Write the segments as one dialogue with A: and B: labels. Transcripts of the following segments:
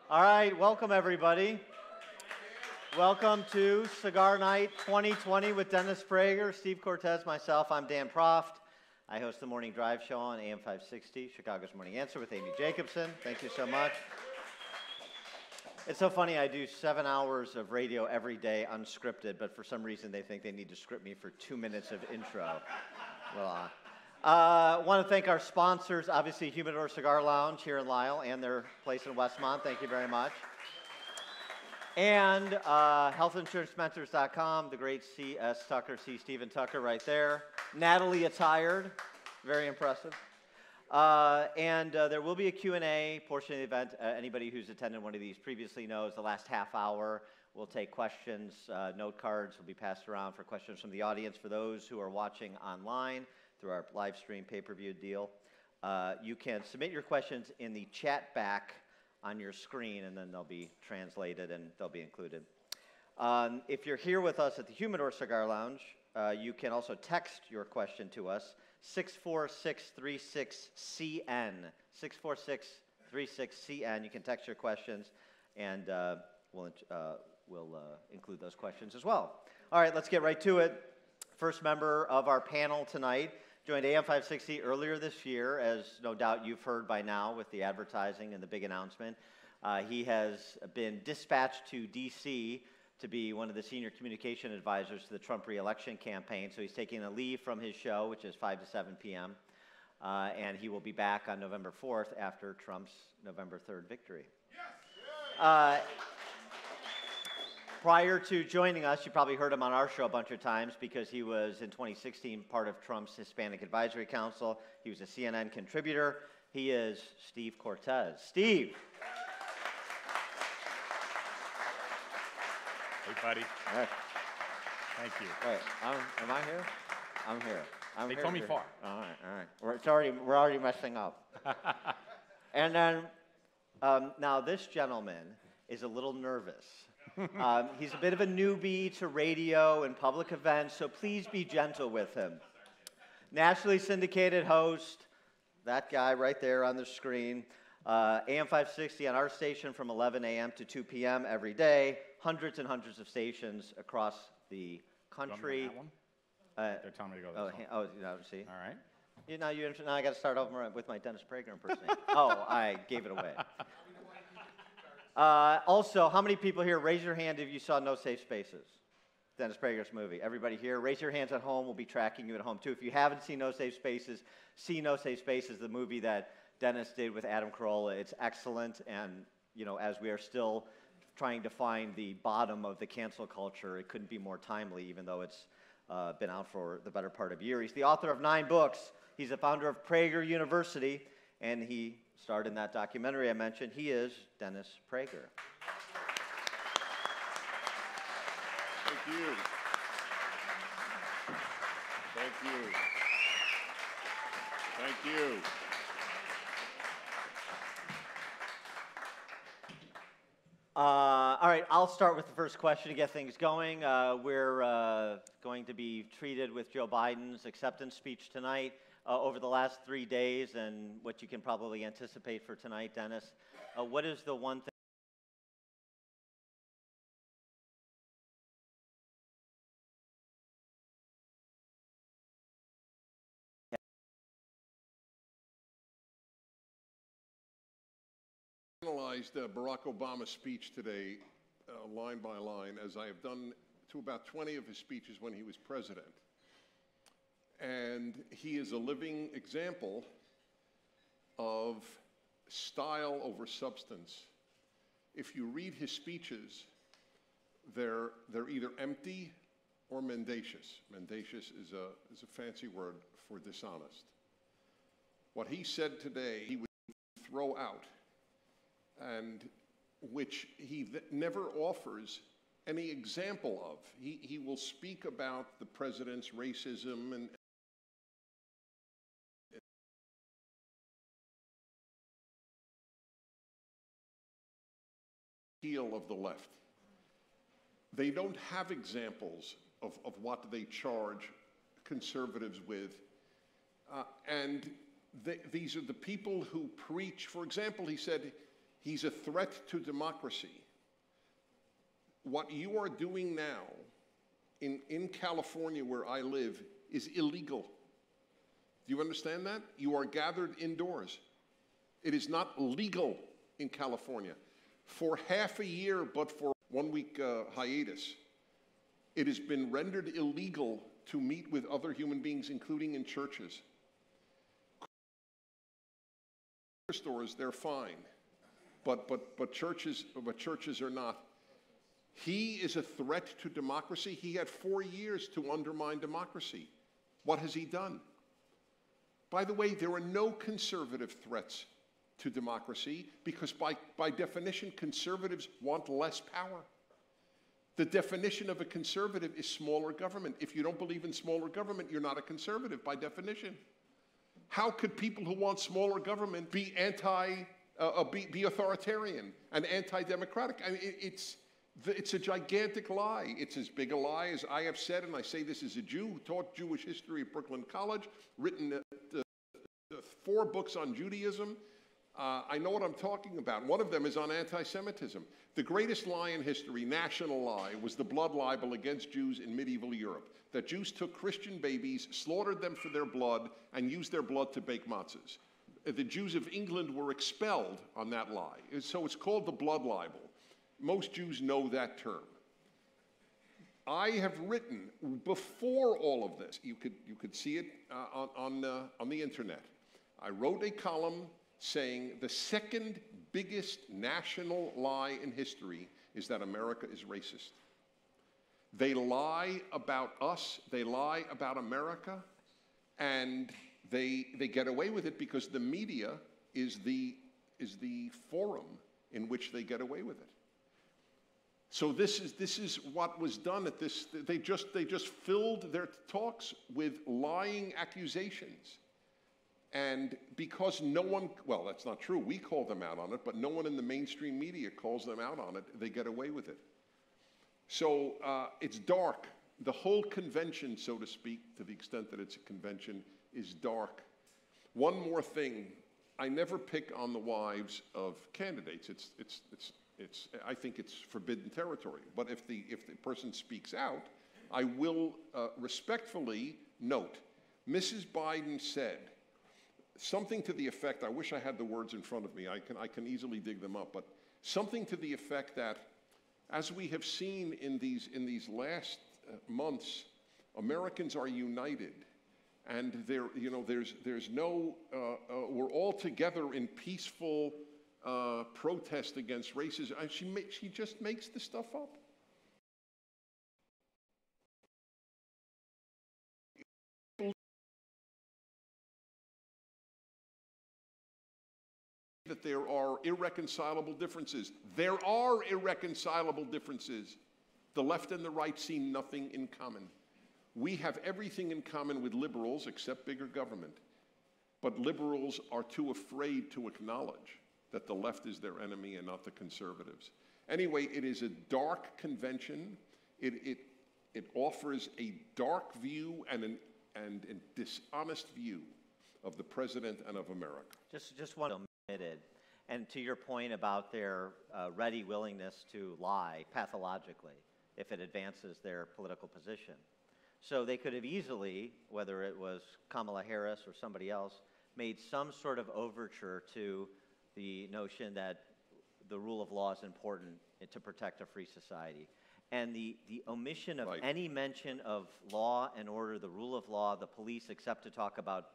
A: All right, welcome everybody. Welcome to Cigar Night 2020 with Dennis Prager, Steve Cortez, myself. I'm Dan Proft. I host the Morning Drive Show on AM 560, Chicago's Morning Answer with Amy Jacobson. Thank you so much. It's so funny, I do 7 hours of radio every day unscripted, but for some reason they think they need to script me for 2 minutes of intro. Well, I want to thank our sponsors, obviously Humidor Cigar Lounge here in Lisle and their place in Westmont. Thank you very much. And healthinsurancementors.com, the great C.S. Tucker, C. Stephen Tucker right there. Natalie attired, very impressive. And there will be a Q&A portion of the event. Anybody who's attended one of these previously knows the last half hour we'll take questions. Note cards will be passed around for questions from the audience. For those who are watching online through our live stream pay-per-view deal, you can submit your questions in the chat back on your screen, and then they'll be translated and they'll be included. If you're here with us at the Humidor Cigar Lounge, you can also text your question to us, 64636CN, 64636CN. You can text your questions, and we'll include those questions as well. All right, let's get right to it. First member of our panel tonight joined AM 560 earlier this year, as no doubt you've heard by now with the advertising and the big announcement. He has been dispatched to D.C. to be one of the senior communication advisors to the Trump re-election campaign. So he's taking a leave from his show, which is 5 to 7 p.m., and he will be back on November 4th after Trump's November 3rd victory. Yes. Prior to joining us, you probably heard him on our show a bunch of times because he was, in 2016, part of Trump's Hispanic Advisory Council. He was a CNN contributor. He is Steve Cortez. Steve.
B: Hey, buddy.
A: All right.
B: Thank you.
A: Wait, am I here? I'm here.
B: They told me far.
A: All right. We're already messing up. And then, now this gentleman is a little nervous. He's a bit of a newbie to radio and public events, so please be gentle with him. Nationally syndicated host, that guy right there on the screen, AM 560 on our station from 11 a.m. to 2 p.m. every day, hundreds and hundreds of stations across the country.
B: You want me to that one? They're telling me to go this one.
A: See.
B: All right.
A: Now I got to start over with my Dennis Prager impersonation. Oh, I gave it away. Also, how many people here, raise your hand if you saw No Safe Spaces, Dennis Prager's movie. Everybody here, raise your hands at home. We'll be tracking you at home, too. If you haven't seen No Safe Spaces, see No Safe Spaces, the movie that Dennis did with Adam Carolla. It's excellent, and, as we are still trying to find the bottom of the cancel culture, it couldn't be more timely, even though it's been out for the better part of a year. He's the author of 9 books. He's the founder of Prager University, and he starred in that documentary I mentioned. He is Dennis Prager.
C: Thank you. Thank you. Thank you.
A: All right, I'll start with the first question to get things going. We're going to be treated with Joe Biden's acceptance speech tonight. Over the last 3 days, and what you can probably anticipate for tonight, Dennis, what is the one thing?
C: Analyzed Barack Obama's speech today, line by line, as I have done to about 20 of his speeches when he was president. And he is a living example of style over substance. If you read his speeches, they're either empty or mendacious. Mendacious is a fancy word for dishonest. What he said today, he would throw out, and which he never offers any example of. He will speak about the president's racism and heel of the left. They don't have examples of what they charge conservatives with. And these are the people who preach. For example, he said He's a threat to democracy. What you are doing now in California, where I live, is illegal. Do you understand that? You are gathered indoors. It is not legal in California. For half a year, but for 1 week hiatus, it has been rendered illegal to meet with other human beings, including in churches. Stores, they're fine, but churches are not. He is a threat to democracy. He had 4 years to undermine democracy. What has he done? By the way, there are no conservative threats to democracy because by definition, conservatives want less power. The definition of a conservative is smaller government. If you don't believe in smaller government, you're not a conservative by definition. How could people who want smaller government be be authoritarian and anti-democratic? I mean, it's a gigantic lie. It's as big a lie as I have said, and I say this as a Jew who taught Jewish history at Brooklyn College, written 4 books on Judaism. I know what I'm talking about. One of them is on anti-Semitism. The greatest lie in history, national lie, was the blood libel against Jews in medieval Europe. That Jews took Christian babies, slaughtered them for their blood, and used their blood to bake matzahs. The Jews of England were expelled on that lie. So it's called the blood libel. Most Jews know that term. I have written, before all of this, you could see it on the internet, I wrote a column saying the second biggest national lie in history is that America is racist. They lie about us, they lie about America, and they get away with it because the media is the forum in which they get away with it. So this is what was done at this. They just filled their talks with lying accusations. And because no one, well, that's not true, we call them out on it, but no one in the mainstream media calls them out on it, they get away with it. So it's dark. The whole convention, so to speak, to the extent that it's a convention, is dark. One more thing, I never pick on the wives of candidates. I think it's forbidden territory. But if the person speaks out, I will respectfully note, Mrs. Biden said something to the effect, I wish I had the words in front of me, I can easily dig them up, but something to the effect that, as we have seen in these last months, Americans are united, and there's no, we're all together in peaceful protest against racism. She just makes the stuff up. That there are irreconcilable differences. There are irreconcilable differences. The left and the right see nothing in common. We have everything in common with liberals except bigger government. But liberals are too afraid to acknowledge that the left is their enemy and not the conservatives. Anyway, it is a dark convention. It offers a dark view and a dishonest view of the president and of America.
A: Just one omitted. And to your point about their ready willingness to lie pathologically if it advances their political position. So they could have easily, whether it was Kamala Harris or somebody else, made some sort of overture to the notion that the rule of law is important to protect a free society. And the omission of any mention of law and order, the rule of law, the police, except to talk about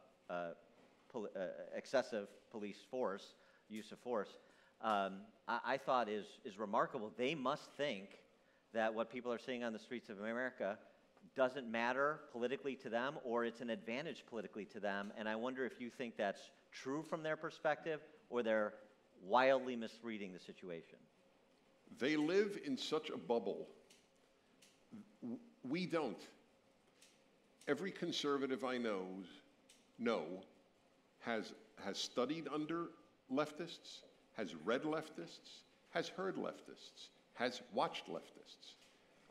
A: excessive police force, use of force, I thought is remarkable. They must think that what people are seeing on the streets of America doesn't matter politically to them, or it's an advantage politically to them. And I wonder if you think that's true from their perspective, or they're wildly misreading the situation.
C: They live in such a bubble. We don't. Every conservative I know has studied under leftists, has read leftists, has heard leftists, has watched leftists.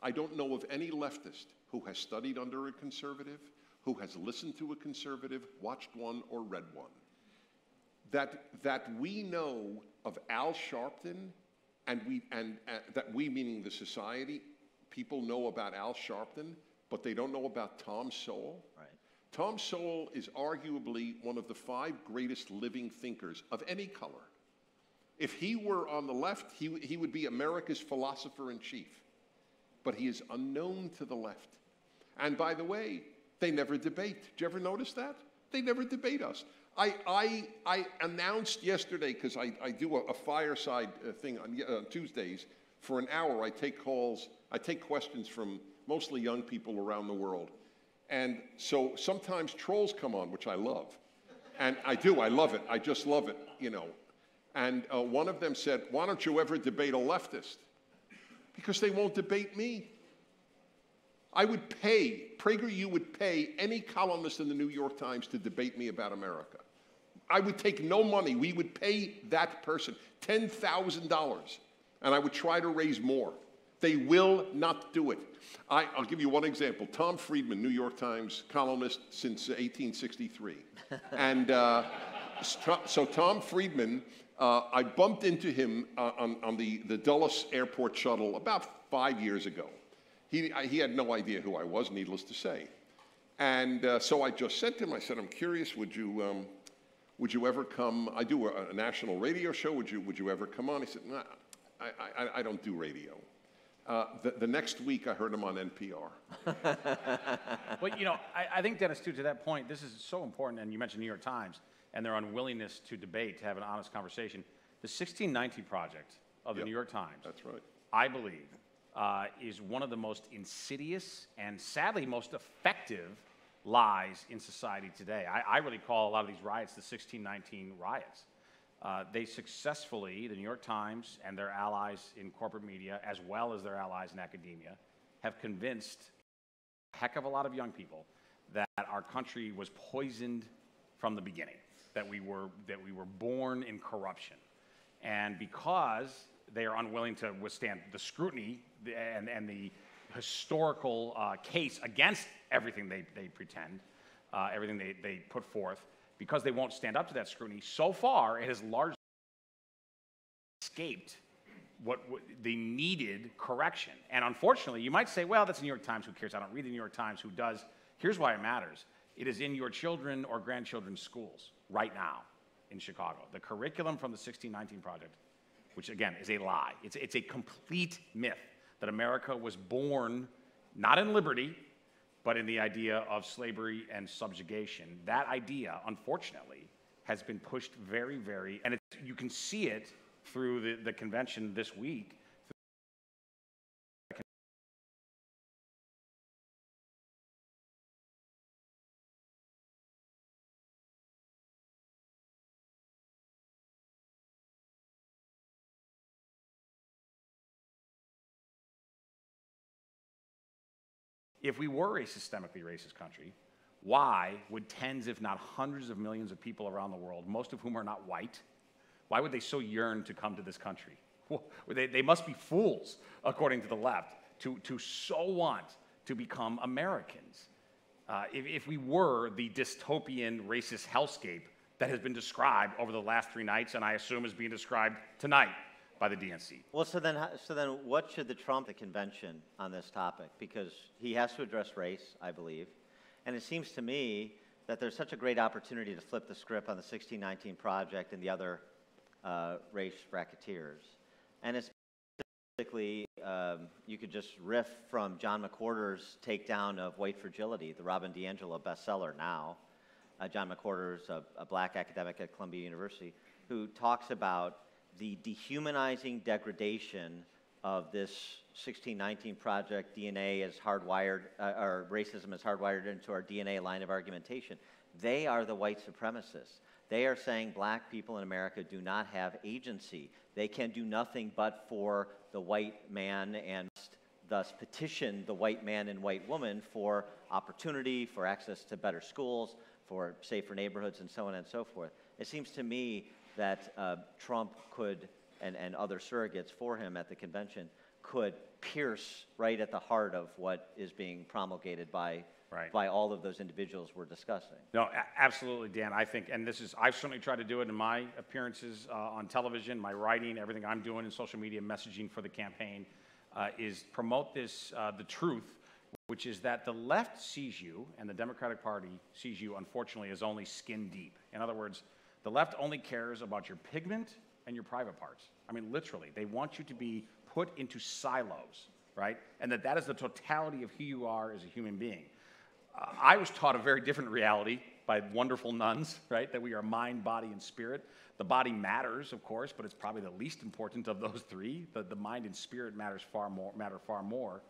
C: I don't know of any leftist who has studied under a conservative, who has listened to a conservative, watched one, or read one. that we know of Al Sharpton, and that we, meaning the society, people know about Al Sharpton, but they don't know about Tom Sowell.
A: Right.
C: Tom Sowell is arguably one of the 5 greatest living thinkers of any color. If he were on the left, he would be America's philosopher-in-chief. But he is unknown to the left. And by the way, they never debate. Did you ever notice that? They never debate us. I announced yesterday, because I do a fireside thing on Tuesdays. For an hour, I take calls, I take questions from mostly young people around the world. And so sometimes trolls come on, which I love. And I love it. I just love it, you know. And one of them said, why don't you ever debate a leftist? Because they won't debate me. I would pay, PragerU would pay any columnist in the New York Times to debate me about America. I would take no money. We would pay that person $10,000, and I would try to raise more. They will not do it. I'll give you one example. Tom Friedman, New York Times columnist since 1863. And so Tom Friedman, I bumped into him on the Dulles Airport shuttle about 5 years ago. He had no idea who I was, needless to say. And so I just said to him, I said, I'm curious, would you ever come? I do a national radio show. Would you ever come on? He said, nah, I don't do radio. The next week, I heard him on NPR.
B: Well, you know, I think, Dennis, too, to that point, this is so important, and you mentioned New York Times and their unwillingness to debate, to have an honest conversation. The 1619 Project of the New York Times,
C: that's right,
B: I believe, is one of the most insidious and sadly most effective lies in society today. I really call a lot of these riots the 1619 riots. They successfully, the New York Times and their allies in corporate media, as well as their allies in academia, have convinced a heck of a lot of young people that our country was poisoned from the beginning, that we were born in corruption. And because they are unwilling to withstand the scrutiny and the historical case against everything they pretend, everything they put forth, because they won't stand up to that scrutiny, so far it has largely escaped what the needed correction. And unfortunately, you might say, well, that's the New York Times, who cares? I don't read the New York Times, who does? Here's why it matters. It is in your children or grandchildren's schools right now in Chicago. The curriculum from the 1619 Project, which again is a lie. It's a complete myth that America was born not in liberty, but in the idea of slavery and subjugation. That idea, unfortunately, has been pushed very, very, and you can see it through the convention this week. If we were a systemically racist country, why would tens, if not hundreds of millions of people around the world, most of whom are not white, why would they so yearn to come to this country? They must be fools, according to the left, to so want to become Americans. If we were the dystopian racist hellscape that has been described over the last 3 nights, and I assume is being described tonight by the DNC.
A: Well, so then what should the convention on this topic? Because he has to address race, I believe. And it seems to me that there's such a great opportunity to flip the script on the 1619 Project and the other race racketeers. And it's basically, you could just riff from John McWhorter's takedown of white fragility, the Robin DiAngelo bestseller now. John McWhorter's a black academic at Columbia University who talks about the dehumanizing degradation of this 1619 Project DNA is hardwired, or racism is hardwired into our DNA line of argumentation. They are the white supremacists. They are saying black people in America do not have agency. They can do nothing but for the white man and thus petition the white man and white woman for opportunity, for access to better schools, for safer neighborhoods, and so on and so forth. It seems to me that Trump could, and other surrogates for him at the convention, could pierce right at the heart of what is being promulgated by
B: Right.
A: by all of those individuals we're discussing.
B: No, absolutely, Dan. I think, and I've certainly tried to do it in my appearances on television, my writing, everything I'm doing in social media, messaging for the campaign, is promote this, the truth, which is that the left sees you, and the Democratic Party sees you, unfortunately, as only skin deep. In other words, the left only cares about your pigment and your private parts. I mean, literally, they want you to be put into silos, right? And that is the totality of who you are as a human being. I was taught a very different reality by wonderful nuns, right? That we are mind, body, and spirit. The body matters, of course, but it's probably the least important of those three. The mind and spirit matter far more.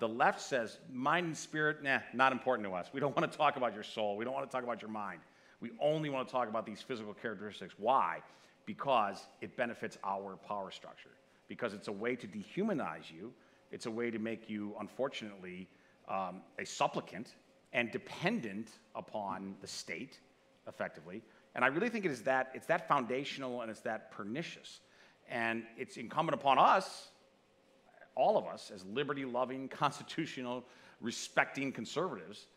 B: The left says mind and spirit, nah, not important to us. We don't want to talk about your soul. We don't want to talk about your mind. We only want to talk about these physical characteristics. Why? Because it benefits our power structure. Because it's a way to dehumanize you. It's a way to make you, unfortunately, a supplicant and dependent upon the state, effectively. And I really think it's that foundational and it's that pernicious. And it's incumbent upon us, all of us, as liberty-loving, constitutional, respecting conservatives,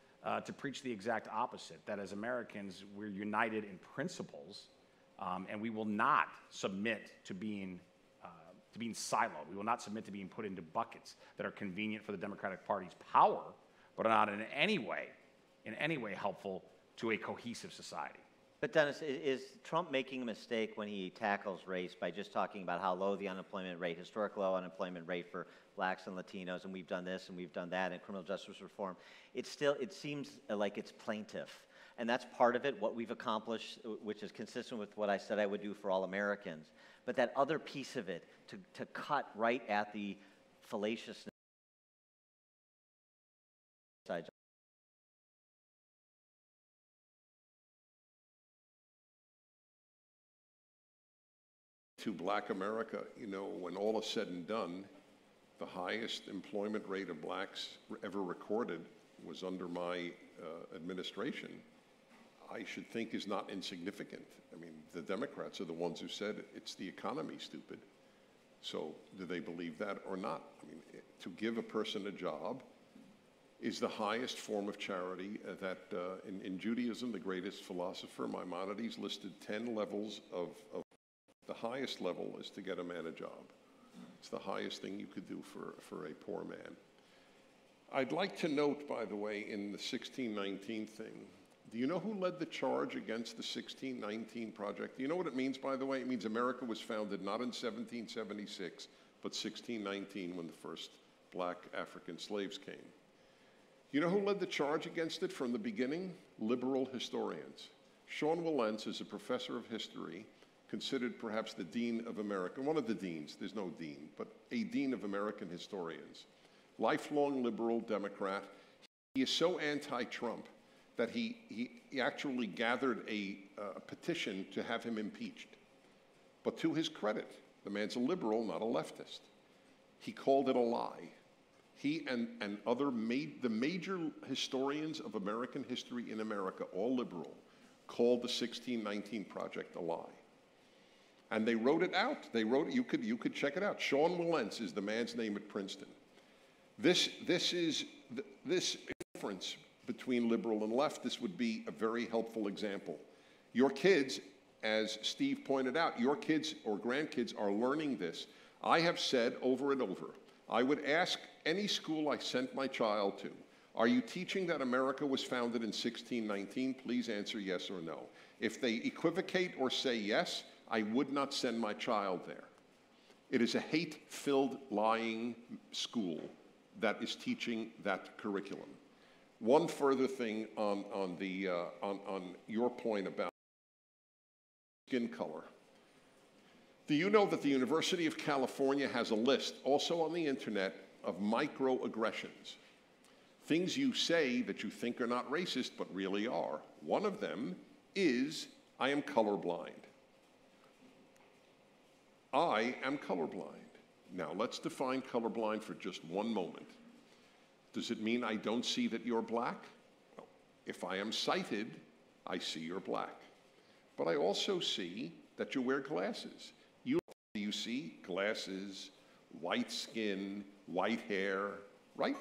B: to preach the exact opposite, that as Americans, we're united in principles, and we will not submit to being siloed. We will not submit to being put into buckets that are convenient for the Democratic Party's power, but are not in any way helpful to a cohesive society.
A: But Dennis, is Trump making a mistake when he tackles race by just talking about how low the unemployment rate, historic low unemployment rate for blacks and Latinos, and we've done this and we've done that, and criminal justice reform? It seems like it's plaintive. And that's part of it, what we've accomplished, which is consistent with what I said I would do for all Americans. But that other piece of it, to cut right at the fallaciousness side.
C: To Black America, you know, when all is said and done, the highest employment rate of blacks ever recorded was under my administration. I should think is not insignificant. I mean, the Democrats are the ones who said it's the economy, stupid. So do they believe that or not? I mean, to give a person a job is the highest form of charity that in Judaism, the greatest philosopher, Maimonides, listed 10 levels of the highest level is to get a man a job. It's the highest thing you could do for a poor man. I'd like to note, by the way, in the 1619 thing, do you know who led the charge against the 1619 project? Do you know what it means, by the way? It means America was founded not in 1776, but 1619 when the first black African slaves came. You know who led the charge against it from the beginning? Liberal historians. Sean Wilentz is a professor of history, considered perhaps the dean of America, one of the deans, there's no dean, but a dean of American historians. Lifelong liberal Democrat. He is so anti-Trump that he actually gathered a petition to have him impeached. But to his credit, the man's a liberal, not a leftist. He called it a lie. He and the major historians of American history in America, all liberal, called the 1619 project a lie. And they wrote it out. They wrote it. You could check it out. Sean Wilentz is the man's name at Princeton. This difference between liberal and left, this would be a very helpful example. Your kids, as Steve pointed out, your kids or grandkids are learning this. I have said over and over, I would ask any school I sent my child to, are you teaching that America was founded in 1619? Please answer yes or no. If they equivocate or say yes, I would not send my child there. It is a hate-filled, lying school that is teaching that curriculum. One further thing on your point about skin color. Do you know that the University of California has a list, also on the internet, of microaggressions? Things you say that you think are not racist, but really are. One of them is, I am colorblind. I am colorblind. Now, let's define colorblind for just one moment. Does it mean I don't see that you're black? Well, if I am sighted, I see you're black. But I also see that you wear glasses. You see glasses, white skin, white hair, right?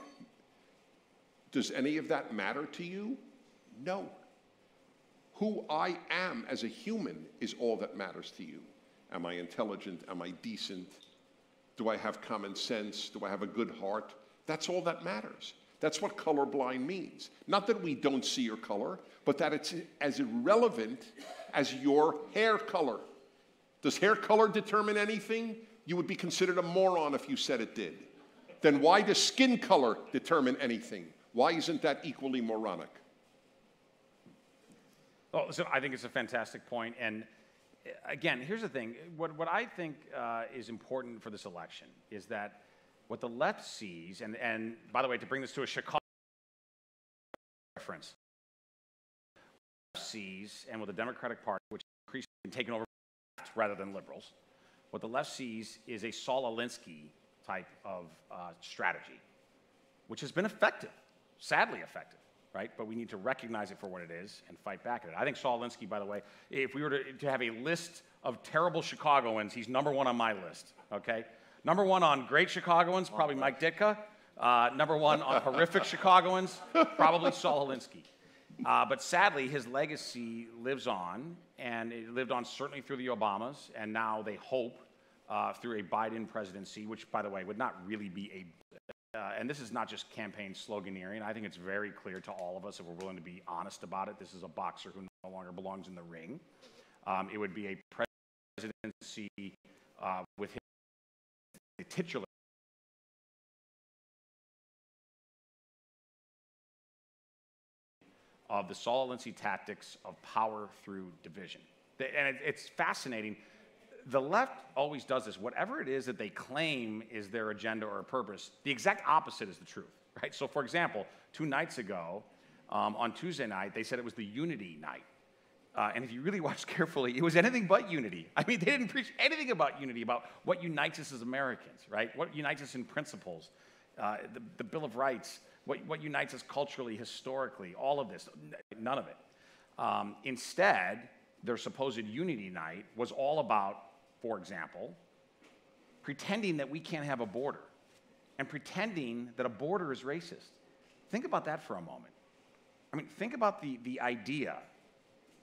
C: Does any of that matter to you? No. Who I am as a human is all that matters to you. Am I intelligent? Am I decent? Do I have common sense? Do I have a good heart? That's all that matters. That's what colorblind means. Not that we don't see your color, but that it's as irrelevant as your hair color. Does hair color determine anything? You would be considered a moron if you said it did. Then why does skin color determine anything? Why isn't that equally moronic?
B: Well, so I think it's a fantastic point. And again, here's the thing. What I think is important for this election is that what the left sees, and by the way, to bring this to a Chicago reference, sees, and with the Democratic Party, which is increasingly taken over rather than liberals, what the left sees is a Saul Alinsky type of strategy, which has been effective, sadly effective, right? But we need to recognize it for what it is and fight back at it. I think Saul Alinsky, by the way, if we were to have a list of terrible Chicagoans, he's #1 on my list, okay? #1 on great Chicagoans, probably Mike Ditka. #1 on horrific Chicagoans, probably Saul Alinsky. But sadly, his legacy lives on, and it lived on certainly through the Obamas, and now they hope through a Biden presidency, which, by the way, would not really be and this is not just campaign sloganeering. I think it's very clear to all of us, if we're willing to be honest about it, this is a boxer who no longer belongs in the ring. It would be a presidency with him, the titular of the Saul Alinsky tactics of power through division. And it's fascinating. The left always does this. Whatever it is that they claim is their agenda or purpose, the exact opposite is the truth, right? So, for example, 2 nights ago, on Tuesday night, they said it was the unity night. And if you really watch carefully, it was anything but unity. I mean, they didn't preach anything about unity, about what unites us as Americans, right? What unites us in principles, the Bill of Rights, what unites us culturally, historically, all of this, none of it. Instead, their supposed unity night was all about, for example, pretending that we can't have a border and pretending that a border is racist. Think about that for a moment. I mean, think about the idea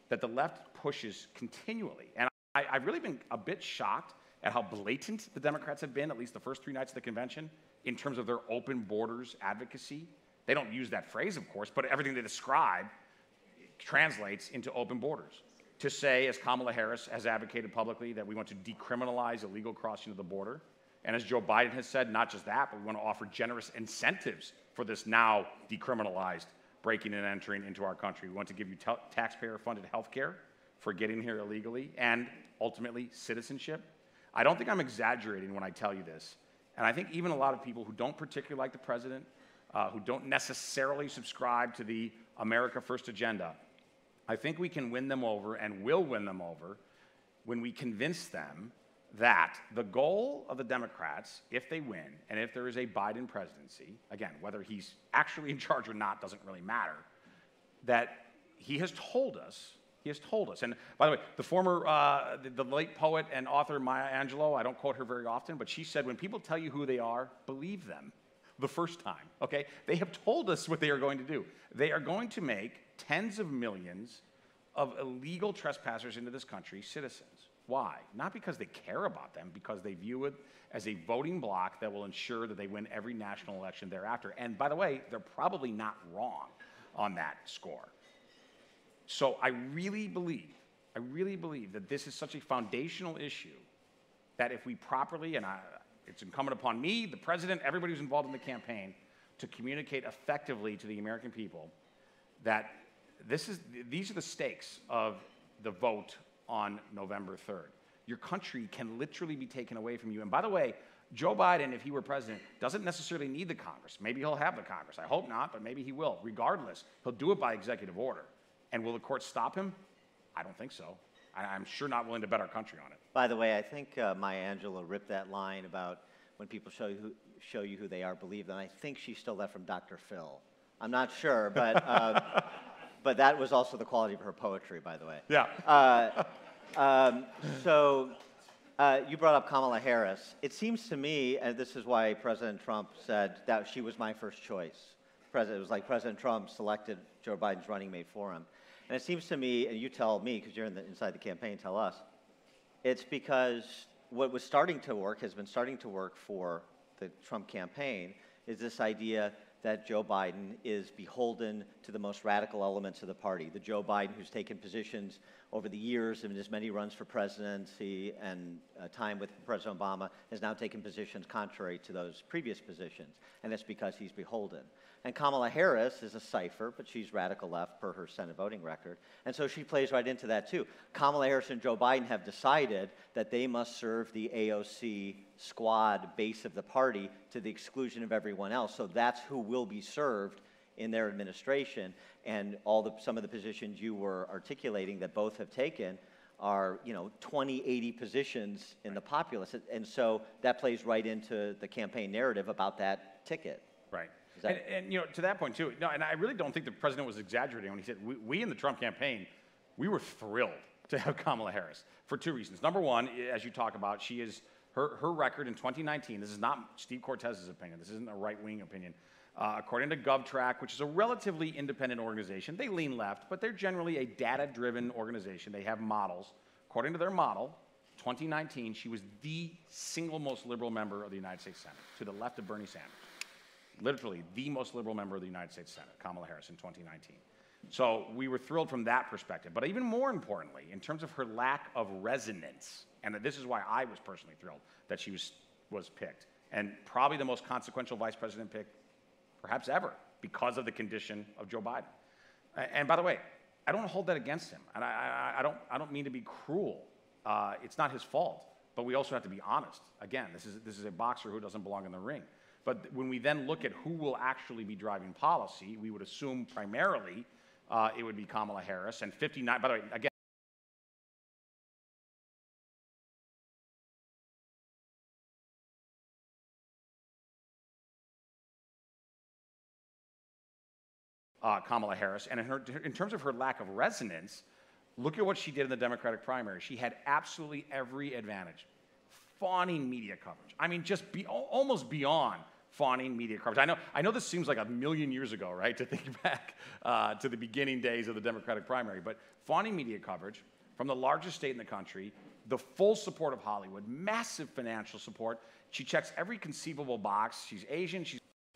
B: that the left pushes continually. And I've really been a bit shocked at how blatant the Democrats have been, at least the first 3 nights of the convention, in terms of their open borders advocacy. They don't use that phrase, of course, but everything they describe translates into open borders. To say, as Kamala Harris has advocated publicly, that we want to decriminalize illegal crossing of the border. And as Joe Biden has said, not just that, but we want to offer generous incentives for this now decriminalized breaking and entering into our country. We want to give you taxpayer-funded health care for getting here illegally and ultimately citizenship. I don't think I'm exaggerating when I tell you this. And I think even a lot of people who don't particularly like the president, who don't necessarily subscribe to the America First agenda, I think we can win them over and will win them over when we convince them that the goal of the Democrats, if they win, and if there is a Biden presidency, again, whether he's actually in charge or not doesn't really matter, that he has told us, and by the way, the former, the late poet and author Maya Angelou, I don't quote her very often, but she said, when people tell you who they are, believe them the first time, okay? They have told us what they are going to do. They are going to make tens of millions of illegal trespassers into this country citizens. Why? Not because they care about them, because they view it as a voting bloc that will ensure that they win every national election thereafter. And by the way, they're probably not wrong on that score. So I really believe that this is such a foundational issue that if we properly, and it's incumbent upon me, the president, everybody who's involved in the campaign, to communicate effectively to the American people that these are the stakes of the vote on November 3rd. Your country can literally be taken away from you. And by the way, Joe Biden, if he were president, doesn't necessarily need the Congress. Maybe he'll have the Congress. I hope not, but maybe he will. Regardless, he'll do it by executive order. And will the court stop him? I don't think so. I'm sure not willing to bet our country on it.
A: By the way, I think Maya Angelou ripped that line about when people show you who they are, believe them. I think she stole that from Dr. Phil. I'm not sure, but but that was also the quality of her poetry, by the way.
B: Yeah.
A: You brought up Kamala Harris. It seems to me, and this is why President Trump said that she was my first choice. It was like President Trump selected Joe Biden's running mate for him. And it seems to me, and you tell me, because you're inside the campaign, tell us, it's because what was starting to work, has been starting to work for the Trump campaign, is this idea that Joe Biden is beholden to the most radical elements of the party. The Joe Biden who's taken positions over the years in as many runs for presidency and time with President Obama has now taken positions contrary to those previous positions, and it's because he's beholden. And Kamala Harris is a cipher, but she's radical left per her Senate voting record, and so she plays right into that too. Kamala Harris and Joe Biden have decided that they must serve the AOC squad base of the party to the exclusion of everyone else, so that's who will be served in their administration, and some of the positions you were articulating that both have taken are 20, 80 positions in the populace, and so that plays right into the campaign narrative about that ticket.
B: Right. And to that point too, no, and I really don't think the president was exaggerating when he said we in the Trump campaign, we were thrilled to have Kamala Harris for two reasons. Number one, as you talk about, she is her record in 2019. This is not Steve Cortez's opinion. This isn't a right-wing opinion. According to GovTrack, which is a relatively independent organization, they lean left, but they're generally a data-driven organization. They have models. According to their model, 2019, she was the single most liberal member of the United States Senate, to the left of Bernie Sanders. Literally the most liberal member of the United States Senate, Kamala Harris, in 2019. So we were thrilled from that perspective. But even more importantly, in terms of her lack of resonance, and this is why I was personally thrilled that she was picked, and probably the most consequential vice president pick perhaps ever, because of the condition of Joe Biden. And by the way, I don't hold that against him, and I don't mean to be cruel. It's not his fault, but we also have to be honest. Again, this is a boxer who doesn't belong in the ring. But when we then look at who will actually be driving policy, we would assume primarily it would be Kamala Harris, and 59. By the way, again. Kamala Harris, and in terms of her lack of resonance, look at what she did in the Democratic primary. She had absolutely every advantage. Fawning media coverage. I mean, just almost beyond fawning media coverage. I know this seems like a million years ago, right, to think back to the beginning days of the Democratic primary, but fawning media coverage from the largest state in the country, the full support of Hollywood, massive financial support. She checks every conceivable box. She's Asian.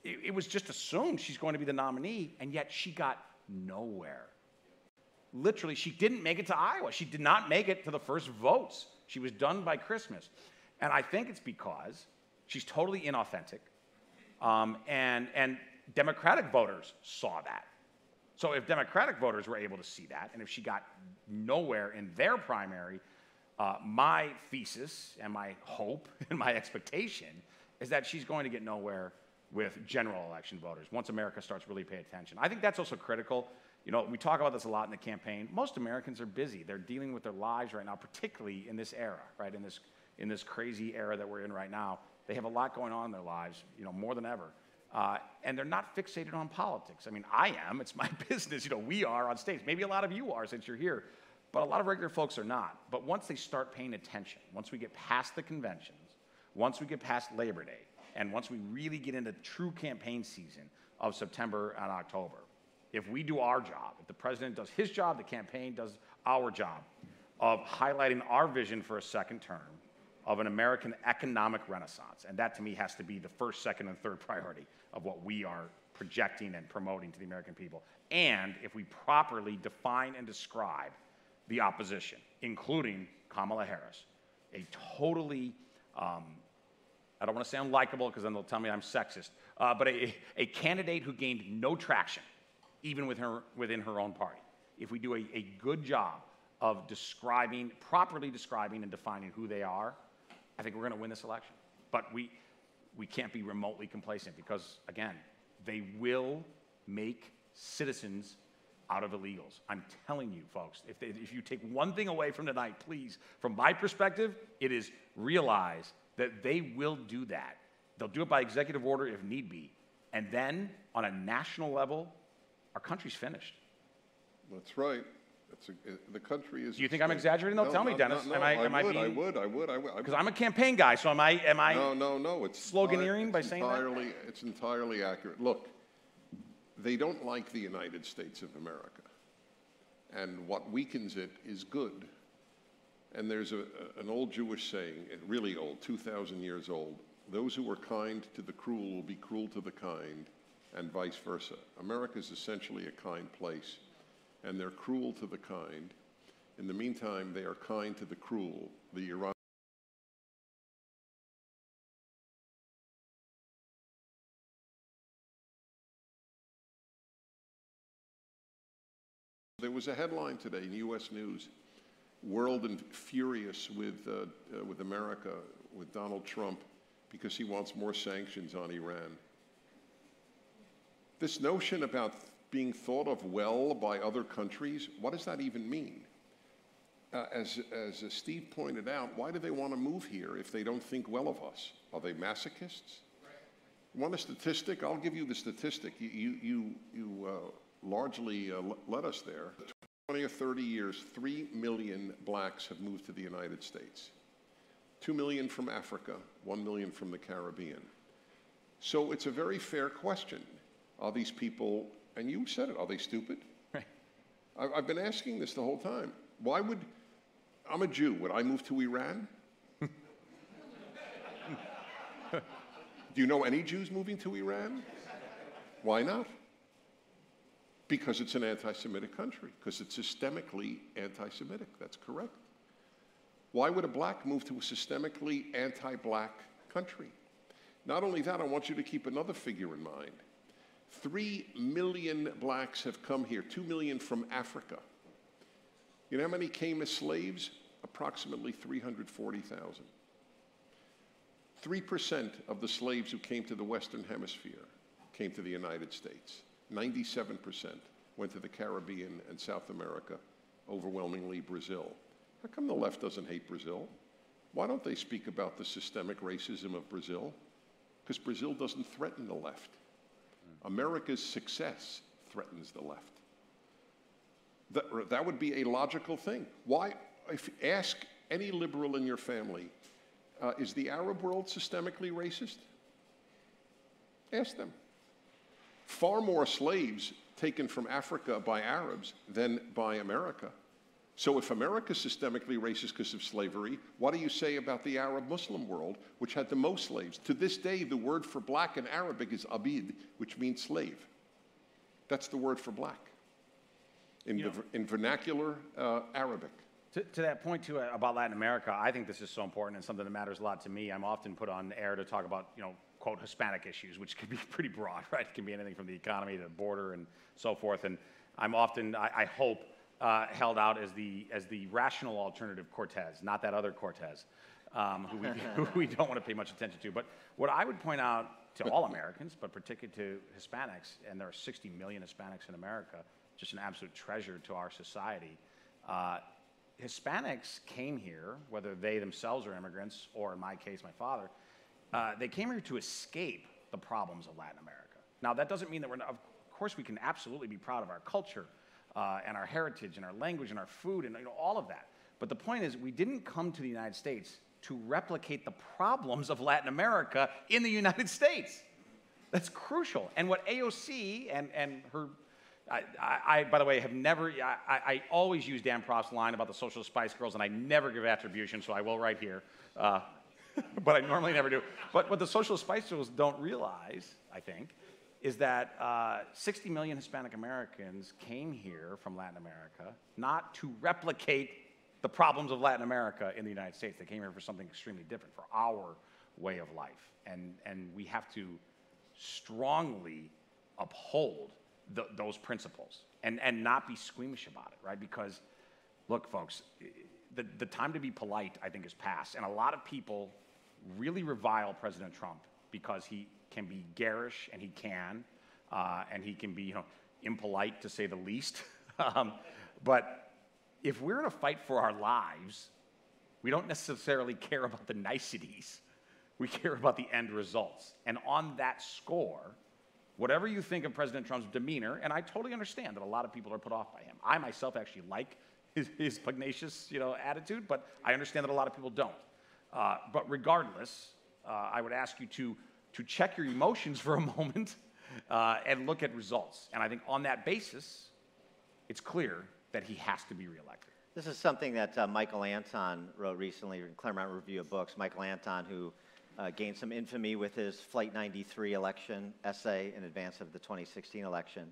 B: It was just assumed she's going to be the nominee, and yet she got nowhere. Literally, she didn't make it to Iowa. She did not make it to the first votes. She was done by Christmas. And I think it's because she's totally inauthentic, and Democratic voters saw that. So if Democratic voters were able to see that, and if she got nowhere in their primary, my thesis and my hope and my expectation is that she's going to get nowhere with general election voters once America starts really paying attention. I think that's also critical. We talk about this a lot in the campaign. Most Americans are busy. They're dealing with their lives right now, particularly in this era, right? In this crazy era that we're in right now. They have a lot going on in their lives, more than ever. And they're not fixated on politics. I mean, I am. It's my business. We are on stage. Maybe a lot of you are since you're here. But a lot of regular folks are not. But once they start paying attention, once we get past the conventions, once we get past Labor Day, and once we really get into true campaign season of September and October, if we do our job, if the president does his job, the campaign does our job of highlighting our vision for a second term of an American economic renaissance, and that to me has to be the first, second, and third priority of what we are projecting and promoting to the American people. And if we properly define and describe the opposition, including Kamala Harris, a totally, I don't want to say unlikable because then they'll tell me I'm sexist, but a candidate who gained no traction, even within her own party. If we do a good job of properly describing and defining who they are, I think we're going to win this election. But we can't be remotely complacent because, again, they will make citizens out of illegals. I'm telling you, folks, if you take one thing away from tonight, please, from my perspective, it is realize that they will do that. They'll do it by executive order if need be. And then, on a national level, our country's finished.
C: That's right. The country is.
B: Do you think I'm exaggerating? No, tell me, Dennis.
C: No, I would.
B: Because I'm a campaign guy, so am I?
C: No. It's
B: sloganeering by saying that?
C: It's entirely accurate. Look, they don't like the United States of America, and what weakens it is good. And there's an old Jewish saying, really old, 2,000 years old. Those who are kind to the cruel will be cruel to the kind, and vice versa. America is essentially a kind place, and they're cruel to the kind. In the meantime, they are kind to the cruel. The Iran. There was a headline today in U.S. News, World furious with America, with Donald Trump, because he wants more sanctions on Iran. This notion about being thought of well by other countries, what does that even mean? As Steve pointed out, why do they want to move here if they don't think well of us? Are they masochists? Want a statistic? I'll give you the statistic. You largely led us there. 20 or 30 years, 3 million blacks have moved to the United States. 2 million from Africa, 1 million from the Caribbean. So it's a very fair question. Are these people, and you said it, are they stupid?
B: Right.
C: I've been asking this the whole time. Why would, I'm a Jew, would I move to Iran? Do you know any Jews moving to Iran? Why not? Because it's an anti-Semitic country, because it's systemically anti-Semitic. That's correct. Why would a black move to a systemically anti-black country? Not only that, I want you to keep another figure in mind. 3 million blacks have come here, 2 million from Africa. You know how many came as slaves? Approximately 340,000. 3% of the slaves who came to the Western Hemisphere came to the United States. 97% went to the Caribbean and South America, overwhelmingly Brazil. How come the left doesn't hate Brazil? Why don't they speak about the systemic racism of Brazil? Because Brazil doesn't threaten the left. America's success threatens the left. That would be a logical thing. Why, if you ask any liberal in your family, is the Arab world systemically racist? Ask them. Far more slaves taken from Africa by Arabs than by America. So if America's systemically racist because of slavery, what do you say about the Arab Muslim world, which had the most slaves? To this day, the word for black in Arabic is abid, which means slave. That's the word for black in vernacular Arabic.
B: To that point, too, about Latin America, I think this is so important and something that matters a lot to me. I'm often put on air to talk about, quote, Hispanic issues, which can be pretty broad, right? It can be anything from the economy to the border and so forth. And I'm often, I hope, held out as the rational alternative Cortez, not that other Cortez, who we don't want to pay much attention to. But what I would point out to all Americans, but particularly to Hispanics, and there are 60 million Hispanics in America, just an absolute treasure to our society. Hispanics came here, whether they themselves are immigrants, or in my case, my father, they came here to escape the problems of Latin America. Now, that doesn't mean that of course, we can absolutely be proud of our culture and our heritage and our language and our food and all of that. But the point is, we didn't come to the United States to replicate the problems of Latin America in the United States. That's crucial. And what AOC and her, I by the way, have never, I always use Dan Proft's line about the social Spice Girls, and I never give attribution, so I will right here. But I normally never do. But what the social Spice Girls don't realize, I think, is that 60 million Hispanic Americans came here from Latin America not to replicate the problems of Latin America in the United States. They came here for something extremely different, for our way of life. And we have to strongly uphold those principles and not be squeamish about it, right? Because, look, folks, the time to be polite, I think, is past. And a lot of people really revile President Trump because he can be garish, and he can be impolite, to say the least. But if we're in a fight for our lives, we don't necessarily care about the niceties. We care about the end results. And on that score, whatever you think of President Trump's demeanor, and I totally understand that a lot of people are put off by him. I myself actually like his pugnacious, attitude, but I understand that a lot of people don't. But regardless, I would ask you to check your emotions for a moment and look at results. And I think on that basis, it's clear that he has to be reelected.
A: This is something that Michael Anton wrote recently in Claremont Review of Books. Michael Anton, who gained some infamy with his Flight 93 election essay in advance of the 2016 election.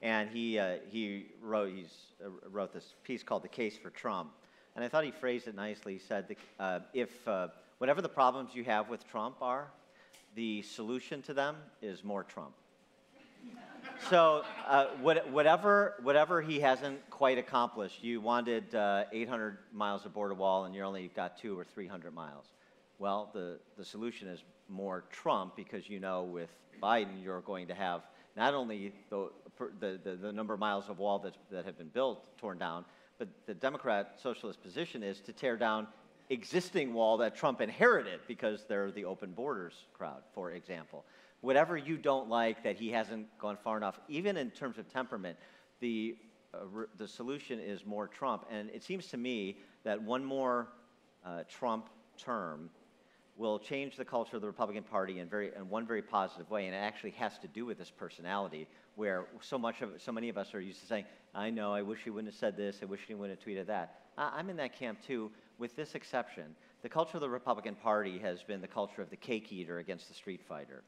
A: And he wrote this piece called The Case for Trump. And I thought he phrased it nicely. He said, whatever the problems you have with Trump are, the solution to them is more Trump. So whatever he hasn't quite accomplished, you wanted 800 miles of border wall and you're only got 200 or 300 miles. Well, the solution is more Trump, because with Biden you're going to have not only the number of miles of wall that have been built torn down, but the Democrat socialist position is to tear down existing wall that Trump inherited, because they're the open borders crowd, for example. Whatever you don't like that he hasn't gone far enough, even in terms of temperament, the solution is more Trump. And it seems to me that one more Trump term will change the culture of the Republican Party in one very positive way, and it actually has to do with this personality, where so many of us are used to saying, I know, I wish he wouldn't have said this, I wish he wouldn't have tweeted that. I'm in that camp too, with this exception. The culture of the Republican Party has been the culture of the cake eater against the street fighter.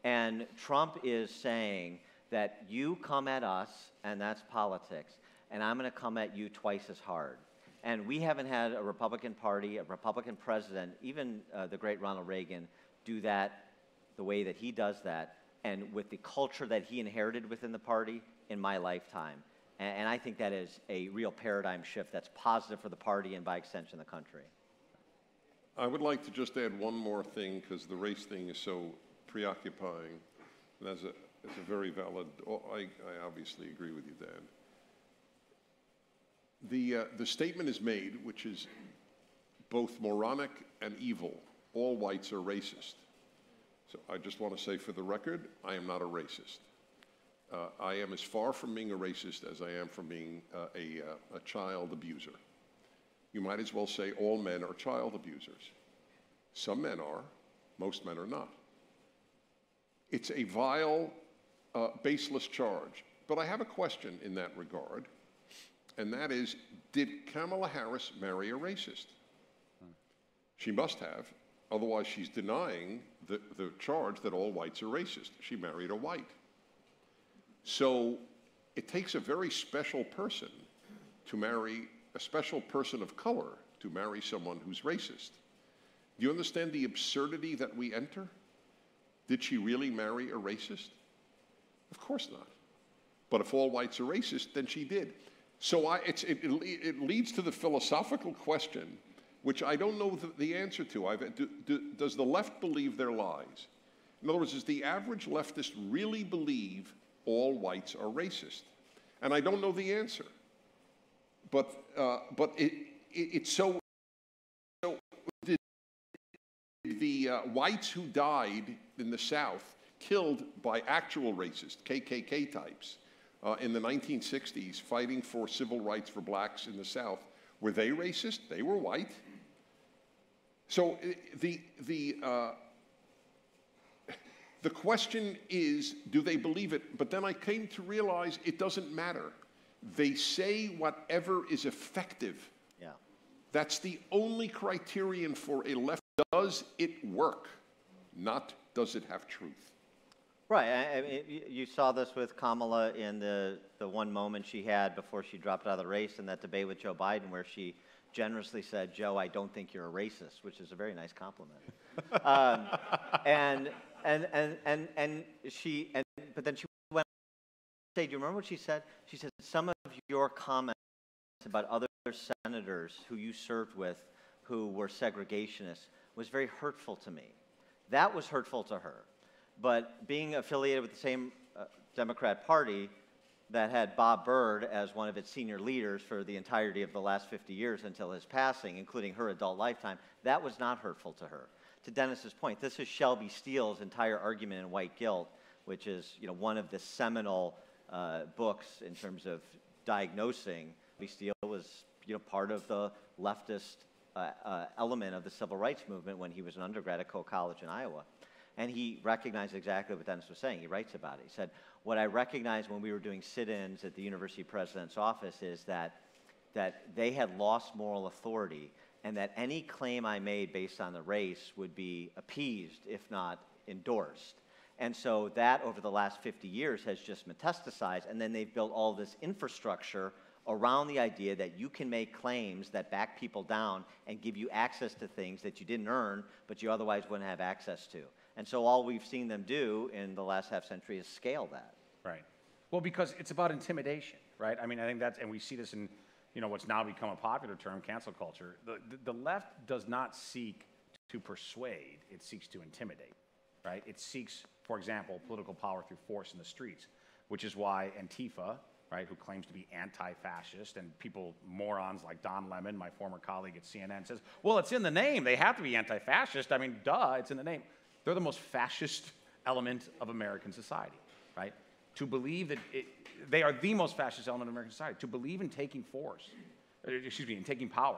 A: And Trump is saying that you come at us, and that's politics, and I'm going to come at you twice as hard. And we haven't had a Republican Party, a Republican president, even the great Ronald Reagan, do that the way that he does that, and with the culture that he inherited within the party in my lifetime. And I think that is a real paradigm shift that's positive for the party and, by extension, the country.
C: I would like to just add one more thing, because the race thing is so preoccupying. And that's a very valid, I obviously agree with you, Dan. The statement is made, which is both moronic and evil. All whites are racist. So I just want to say for the record, I am not a racist. I am as far from being a racist as I am from being a child abuser. You might as well say all men are child abusers. Some men are, most men are not. It's a vile, baseless charge. But I have a question in that regard. And that is, did Kamala Harris marry a racist? She must have. Otherwise, she's denying the charge that all whites are racist. She married a white. So it takes a very special person to marry, a special person of color to marry someone who's racist. Do you understand the absurdity that we enter? Did she really marry a racist? Of course not. But if all whites are racist, then she did. So it leads to the philosophical question, which I don't know the answer to. Does the left believe their lies? In other words, does the average leftist really believe all whites are racist? And I don't know the answer. But it's so did the whites who died in the South, killed by actual racists, KKK types, in the 1960s, fighting for civil rights for blacks in the South, were they racist? They were white. So the question is, do they believe it? But then I came to realize it doesn't matter. They say whatever is effective.
A: Yeah.
C: That's the only criterion for a left. Does it work? Not does it have truth?
A: Right. I mean, you saw this with Kamala in the one moment she had before she dropped out of the race in that debate with Joe Biden, where she generously said, Joe, I don't think you're a racist, which is a very nice compliment. But then she went on to say, do you remember what she said? She said, some of your comments about other senators who you served with who were segregationists was very hurtful to me. That was hurtful to her. But being affiliated with the same Democrat Party that had Bob Byrd as one of its senior leaders for the entirety of the last 50 years until his passing, including her adult lifetime, that was not hurtful to her. To Dennis's point, this is Shelby Steele's entire argument in White Guilt, which is one of the seminal books in terms of diagnosing. Steele was part of the leftist element of the civil rights movement when he was an undergrad at Coe College in Iowa. And he recognized exactly what Dennis was saying. He writes about it. He said, what I recognized when we were doing sit-ins at the university president's office is that they had lost moral authority, and that any claim I made based on the race would be appeased, if not endorsed. And so that, over the last 50 years, has just metastasized, and then they've built all this infrastructure around the idea that you can make claims that back people down and give you access to things that you didn't earn, but you otherwise wouldn't have access to. And so all we've seen them do in the last half century is scale that.
B: Right. Well, because it's about intimidation, right? I mean, I think that's, and we see this in, what's now become a popular term, cancel culture. The left does not seek to persuade, it seeks to intimidate, right? It seeks, for example, political power through force in the streets, which is why Antifa, right, who claims to be anti-fascist, and morons like Don Lemon, my former colleague at CNN, says, well, it's in the name. They have to be anti-fascist. I mean, duh, it's in the name. They're the most fascist element of American society, right? To believe that they are the most fascist element of American society. To believe in taking in taking power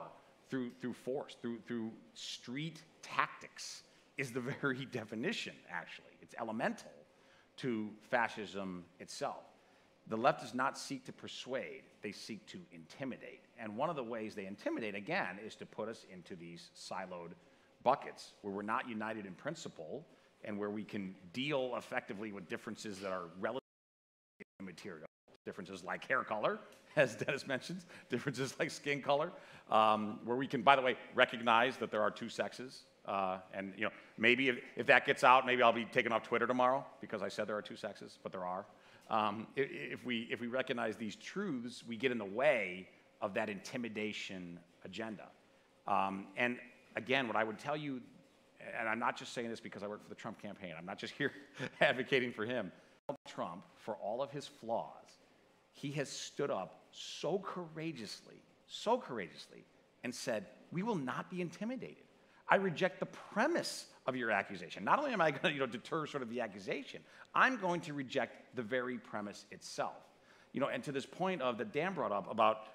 B: through force, through street tactics is the very definition, actually. It's elemental to fascism itself. The left does not seek to persuade, they seek to intimidate. And one of the ways they intimidate, again, is to put us into these siloed buckets where we're not united in principle and where we can deal effectively with differences that are relatively immaterial. Differences like hair color, as Dennis mentions, differences like skin color, where we can, by the way, recognize that there are two sexes. And maybe if that gets out, maybe I'll be taken off Twitter tomorrow because I said there are two sexes, but there are. If we recognize these truths, we get in the way of that intimidation agenda. And again, what I would tell you, and I'm not just saying this because I work for the Trump campaign, I'm not just here advocating for him. Trump, for all of his flaws, he has stood up so courageously, and said, we will not be intimidated. I reject the premise of your accusation. Not only am I going to deter sort of the accusation, I'm going to reject the very premise itself. And to this point of that Dan brought up about,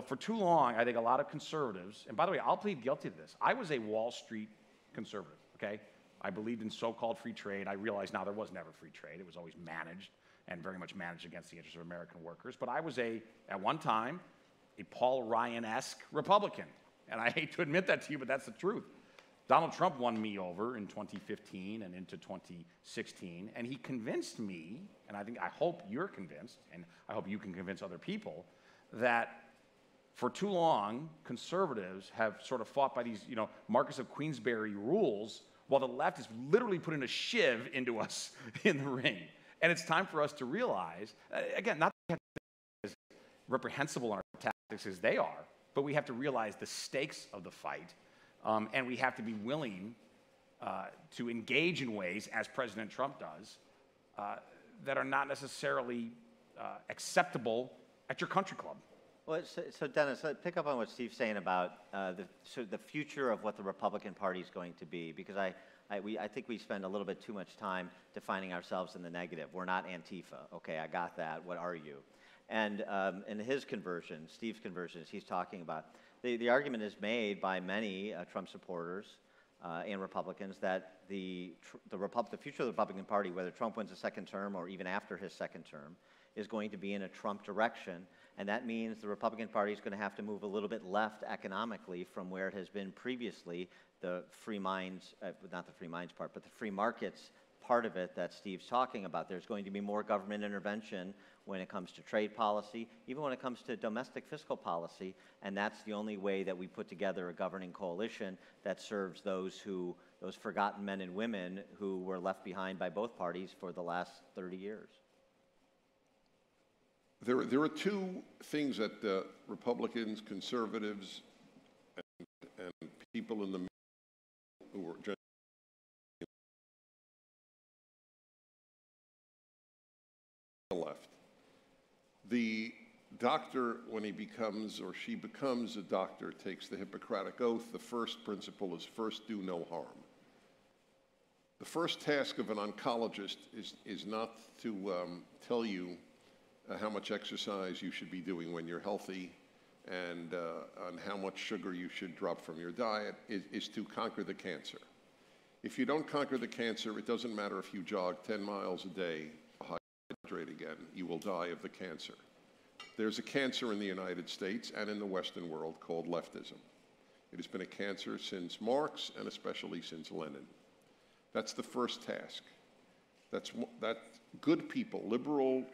B: for too long, I think a lot of conservatives, and by the way, I'll plead guilty to this. I was a Wall Street conservative, okay? I believed in so-called free trade. I realize now there was never free trade. It was always managed and very much managed against the interests of American workers. But I was at one time, a Paul Ryan-esque Republican. And I hate to admit that to you, but that's the truth. Donald Trump won me over in 2015 and into 2016, and he convinced me, and I hope you're convinced, and I hope you can convince other people, that for too long, conservatives have sort of fought by these, Marcus of Queensberry rules, while the left is literally putting a shiv into us in the ring. And it's time for us to realize, again, not that we have to be as reprehensible in our tactics as they are, but we have to realize the stakes of the fight, and we have to be willing to engage in ways, as President Trump does, that are not necessarily acceptable at your country club.
A: Well, so Dennis, pick up on what Steve's saying about the future of what the Republican Party is going to be, because I think we spend a little bit too much time defining ourselves in the negative. We're not Antifa. Okay, I got that. What are you? And in his conversion, Steve's conversions, he's talking about, the argument is made by many Trump supporters and Republicans that the future of the Republican Party, whether Trump wins a second term or even after his second term, is going to be in a Trump direction. And that means the Republican Party is going to have to move a little bit left economically from where it has been previously, the free minds, not the free minds part, but the free markets part of it that Steve's talking about. There's going to be more government intervention when it comes to trade policy, even when it comes to domestic fiscal policy, and that's the only way that we put together a governing coalition that serves those forgotten men and women who were left behind by both parties for the last 30 years.
C: There are two things that Republicans, conservatives, and people in the middle who are just left. The doctor, when he becomes or she becomes a doctor, takes the Hippocratic Oath. The first principle is first do no harm. The first task of an oncologist is not to tell you how much exercise you should be doing when you're healthy and on how much sugar you should drop from your diet, is to conquer the cancer. If you don't conquer the cancer, it doesn't matter if you jog 10 miles a day, hydrate again, you will die of the cancer. There's a cancer in the United States and in the Western world called leftism. It has been a cancer since Marx and especially since Lenin. That's the first task. That good people,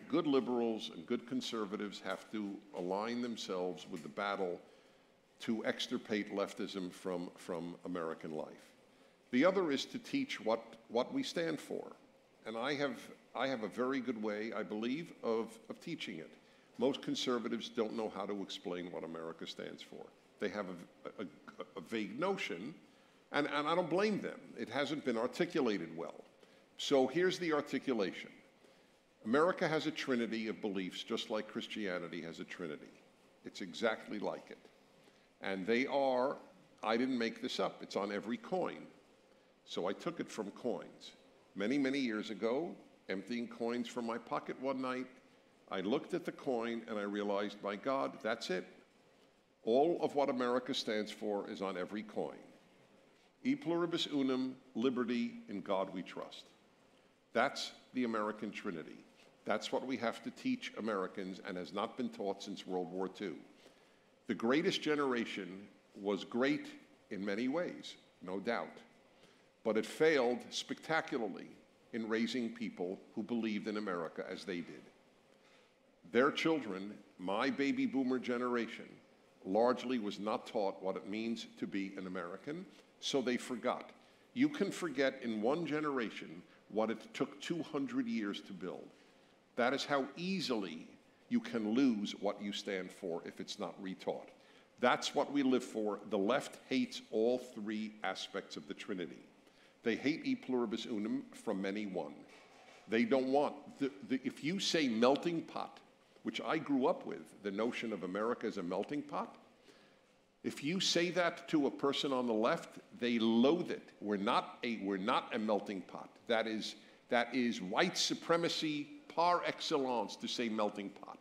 C: good liberals and good conservatives have to align themselves with the battle to extirpate leftism from American life. The other is to teach what we stand for. And I have a very good way, I believe, of teaching it. Most conservatives don't know how to explain what America stands for. They have a vague notion, and I don't blame them. It hasn't been articulated well. So here's the articulation. America has a trinity of beliefs just like Christianity has a trinity. It's exactly like it. And they are, I didn't make this up, it's on every coin. So I took it from coins. Many, many years ago, emptying coins from my pocket one night, I looked at the coin and I realized, my God, that's it. All of what America stands for is on every coin. E pluribus unum, liberty, in God we trust. That's the American Trinity. That's what we have to teach Americans and has not been taught since World War II. The greatest generation was great in many ways, no doubt, but it failed spectacularly in raising people who believed in America as they did. Their children, my baby boomer generation, largely was not taught what it means to be an American, so they forgot. You can forget in one generation what it took 200 years to build. That is how easily you can lose what you stand for if it's not retaught. That's what we live for. The left hates all three aspects of the Trinity. They hate e pluribus unum from many one. They don't want, if you say melting pot, which I grew up with, the notion of America as a melting pot, if you say that to a person on the left, they loathe it. We're not a melting pot. That is white supremacy par excellence to say melting pot.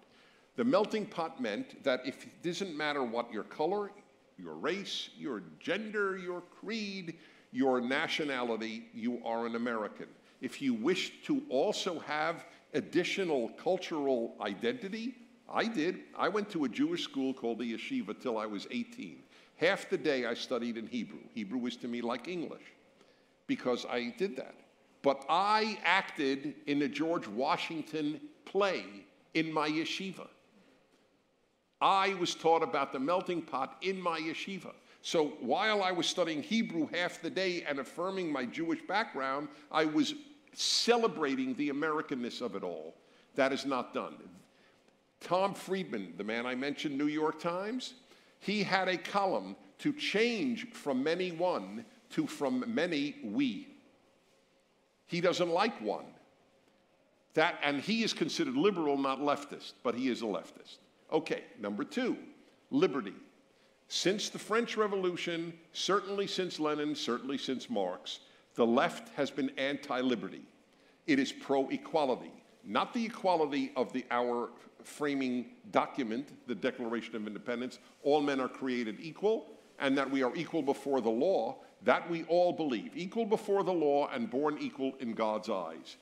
C: The melting pot meant that if it doesn't matter what your color, your race, your gender, your creed, your nationality, you are an American. If you wish to also have additional cultural identity, I did. I went to a Jewish school called the Yeshiva till I was 18. Half the day I studied in Hebrew. Hebrew was to me like English because I did that. But I acted in a George Washington play in my yeshiva. I was taught about the melting pot in my yeshiva. So while I was studying Hebrew half the day and affirming my Jewish background, I was celebrating the Americanness of it all. That is not done. Tom Friedman, the man I mentioned, New York Times, he had a column to change from many one to from many we. He doesn't like one. And he is considered liberal, not leftist, but he is a leftist. Okay, number two, liberty. Since the French Revolution, certainly since Lenin, certainly since Marx, the left has been anti-liberty. It is pro-equality, not the equality of our framing document, the Declaration of Independence, all men are created equal, and that we are equal before the law, that we all believe. Equal before the law and born equal in God's eyes,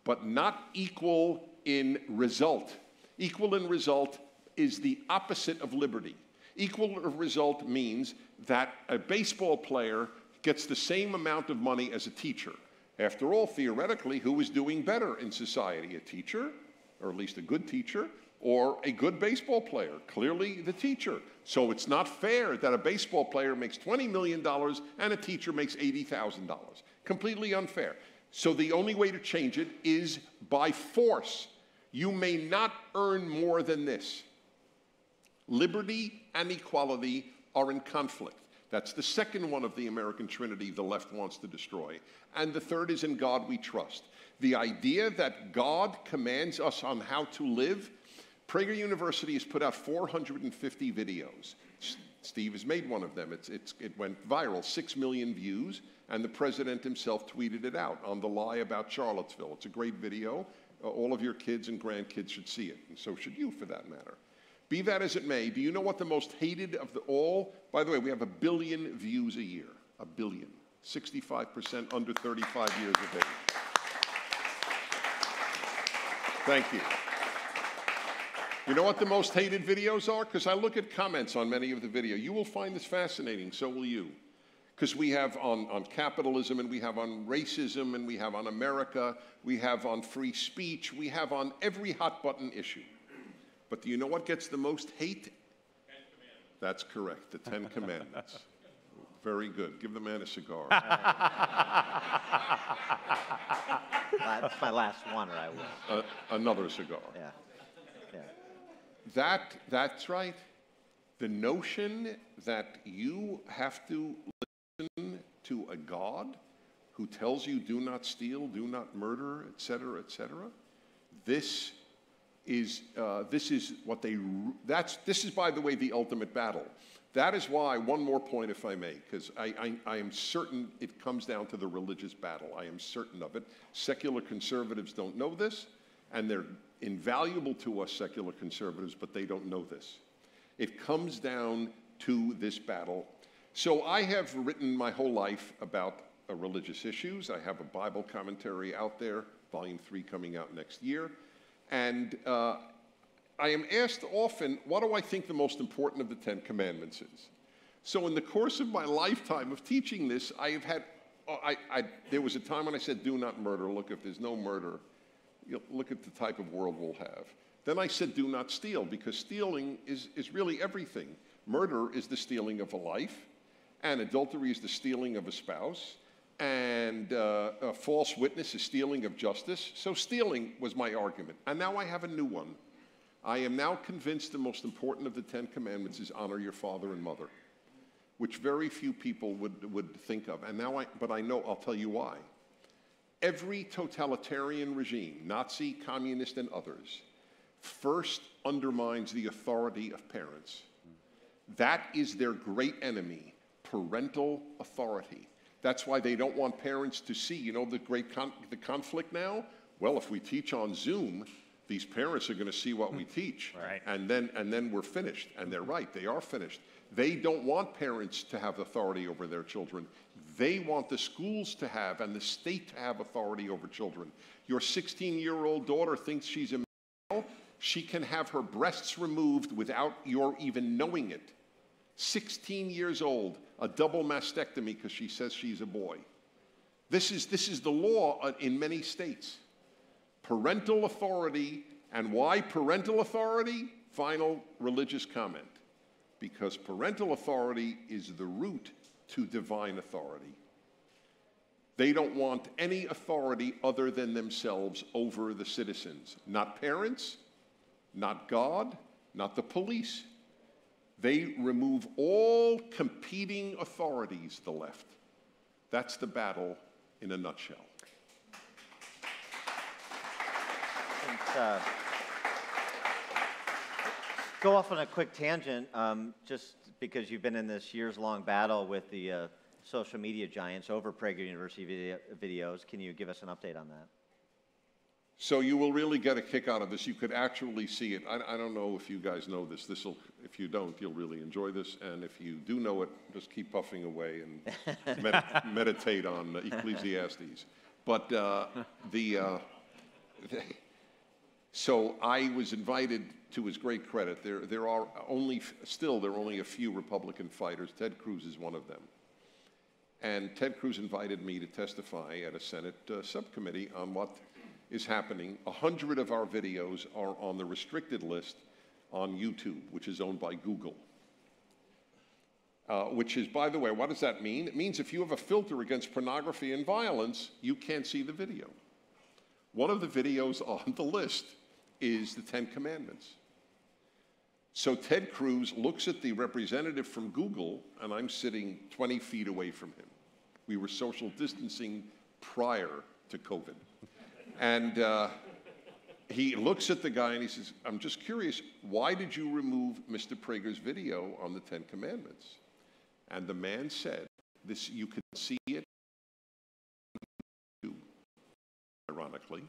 C: but not equal in result. Equal in result is the opposite of liberty. Equal result means that a baseball player gets the same amount of money as a teacher. After all, theoretically, who is doing better in society? A teacher, or at least a good teacher, or a good baseball player? Clearly the teacher. So it's not fair that a baseball player makes $20 million and a teacher makes $80,000. Completely unfair. So the only way to change it is by force. You may not earn more than this. Liberty and equality are in conflict. That's the second one of the American Trinity the left wants to destroy. And the third is in God we trust. The idea that God commands us on how to live. Prager University has put out 450 videos. Steve has made one of them. It went viral, 6 million views, and the president himself tweeted it out on the lie about Charlottesville. It's a great video. All of your kids and grandkids should see it, and so should you for that matter. Be that as it may, do you know what the most hated of the all? By the way, we have 1 billion views a year. 1 billion. 65% under 35 years of age. Thank you. You know what the most hated videos are? Because I look at comments on many of the video. You will find this fascinating, so will you. Because we have on capitalism, and we have on racism, and we have on America, we have on free speech, we have on every hot button issue. But do you know what gets the most hate? 10 Commandments. That's correct, the 10 Commandments. Very good. Give the man a cigar.
A: That's my last one, or I will.
C: Another cigar.
A: Yeah. Yeah.
C: That's right. The notion that you have to listen to a God who tells you do not steal, do not murder, etc., etc. This is what they. This is, by the way, the ultimate battle. That is why, one more point if I may, because I am certain it comes down to the religious battle. I am certain of it. Secular conservatives don't know this, and they're invaluable to us secular conservatives, but they don't know this. It comes down to this battle. So I have written my whole life about religious issues. I have a Bible commentary out there, volume 3 coming out next year. And I am asked often, what do I think the most important of the 10 Commandments is? So in the course of my lifetime of teaching this, I have had, there was a time when I said, do not murder. Look, if there's no murder, look at the type of world we'll have. Then I said, do not steal, because stealing is really everything. Murder is the stealing of a life, and adultery is the stealing of a spouse, and a false witness is stealing of justice. So stealing was my argument. And now I have a new one. I am now convinced the most important of the 10 Commandments is honor your father and mother, which very few people would think of. And now but I know, I'll tell you why. Every totalitarian regime, Nazi, communist, and others, first undermines the authority of parents. That is their great enemy, parental authority. That's why they don't want parents to see, you know, the conflict now? Well, if we teach on Zoom, these parents are going to see what we teach.
B: Right.
C: And then we're finished. And they're right, they are finished. They don't want parents to have authority over their children. They want the schools to have and the state to have authority over children. Your 16-year-old daughter thinks she's a male. She can have her breasts removed without your even knowing it. 16 years old, a double mastectomy because she says she's a boy. This is the law in many states. Parental authority, and why parental authority? Final religious comment. Because parental authority is the root to divine authority. They don't want any authority other than themselves over the citizens. Not parents, not God, not the police. They remove all competing authorities, the left. That's the battle in a nutshell.
A: Go off on a quick tangent, just because you've been in this years-long battle with the social media giants over Prager University videos. Can you give us an update on that?
C: So you will really get a kick out of this. You could actually see it. I don't know if you guys know this. If you don't, you'll really enjoy this. And if you do know it, just keep puffing away and meditate on Ecclesiastes. But so I was invited, to his great credit. There are only a few Republican fighters. Ted Cruz is one of them. And Ted Cruz invited me to testify at a Senate subcommittee on what is happening. 100 of our videos are on the restricted list on YouTube, which is owned by Google. Which is, by the way, what does that mean? It means if you have a filter against pornography and violence, you can't see the video. One of the videos on the list is the 10 Commandments. So Ted Cruz looks at the representative from Google, and I'm sitting 20 feet away from him. We were social distancing prior to COVID. And he looks at the guy and he says, I'm just curious, why did you remove Mr. Prager's video on the 10 Commandments? And the man said, this, you can see it, ironically.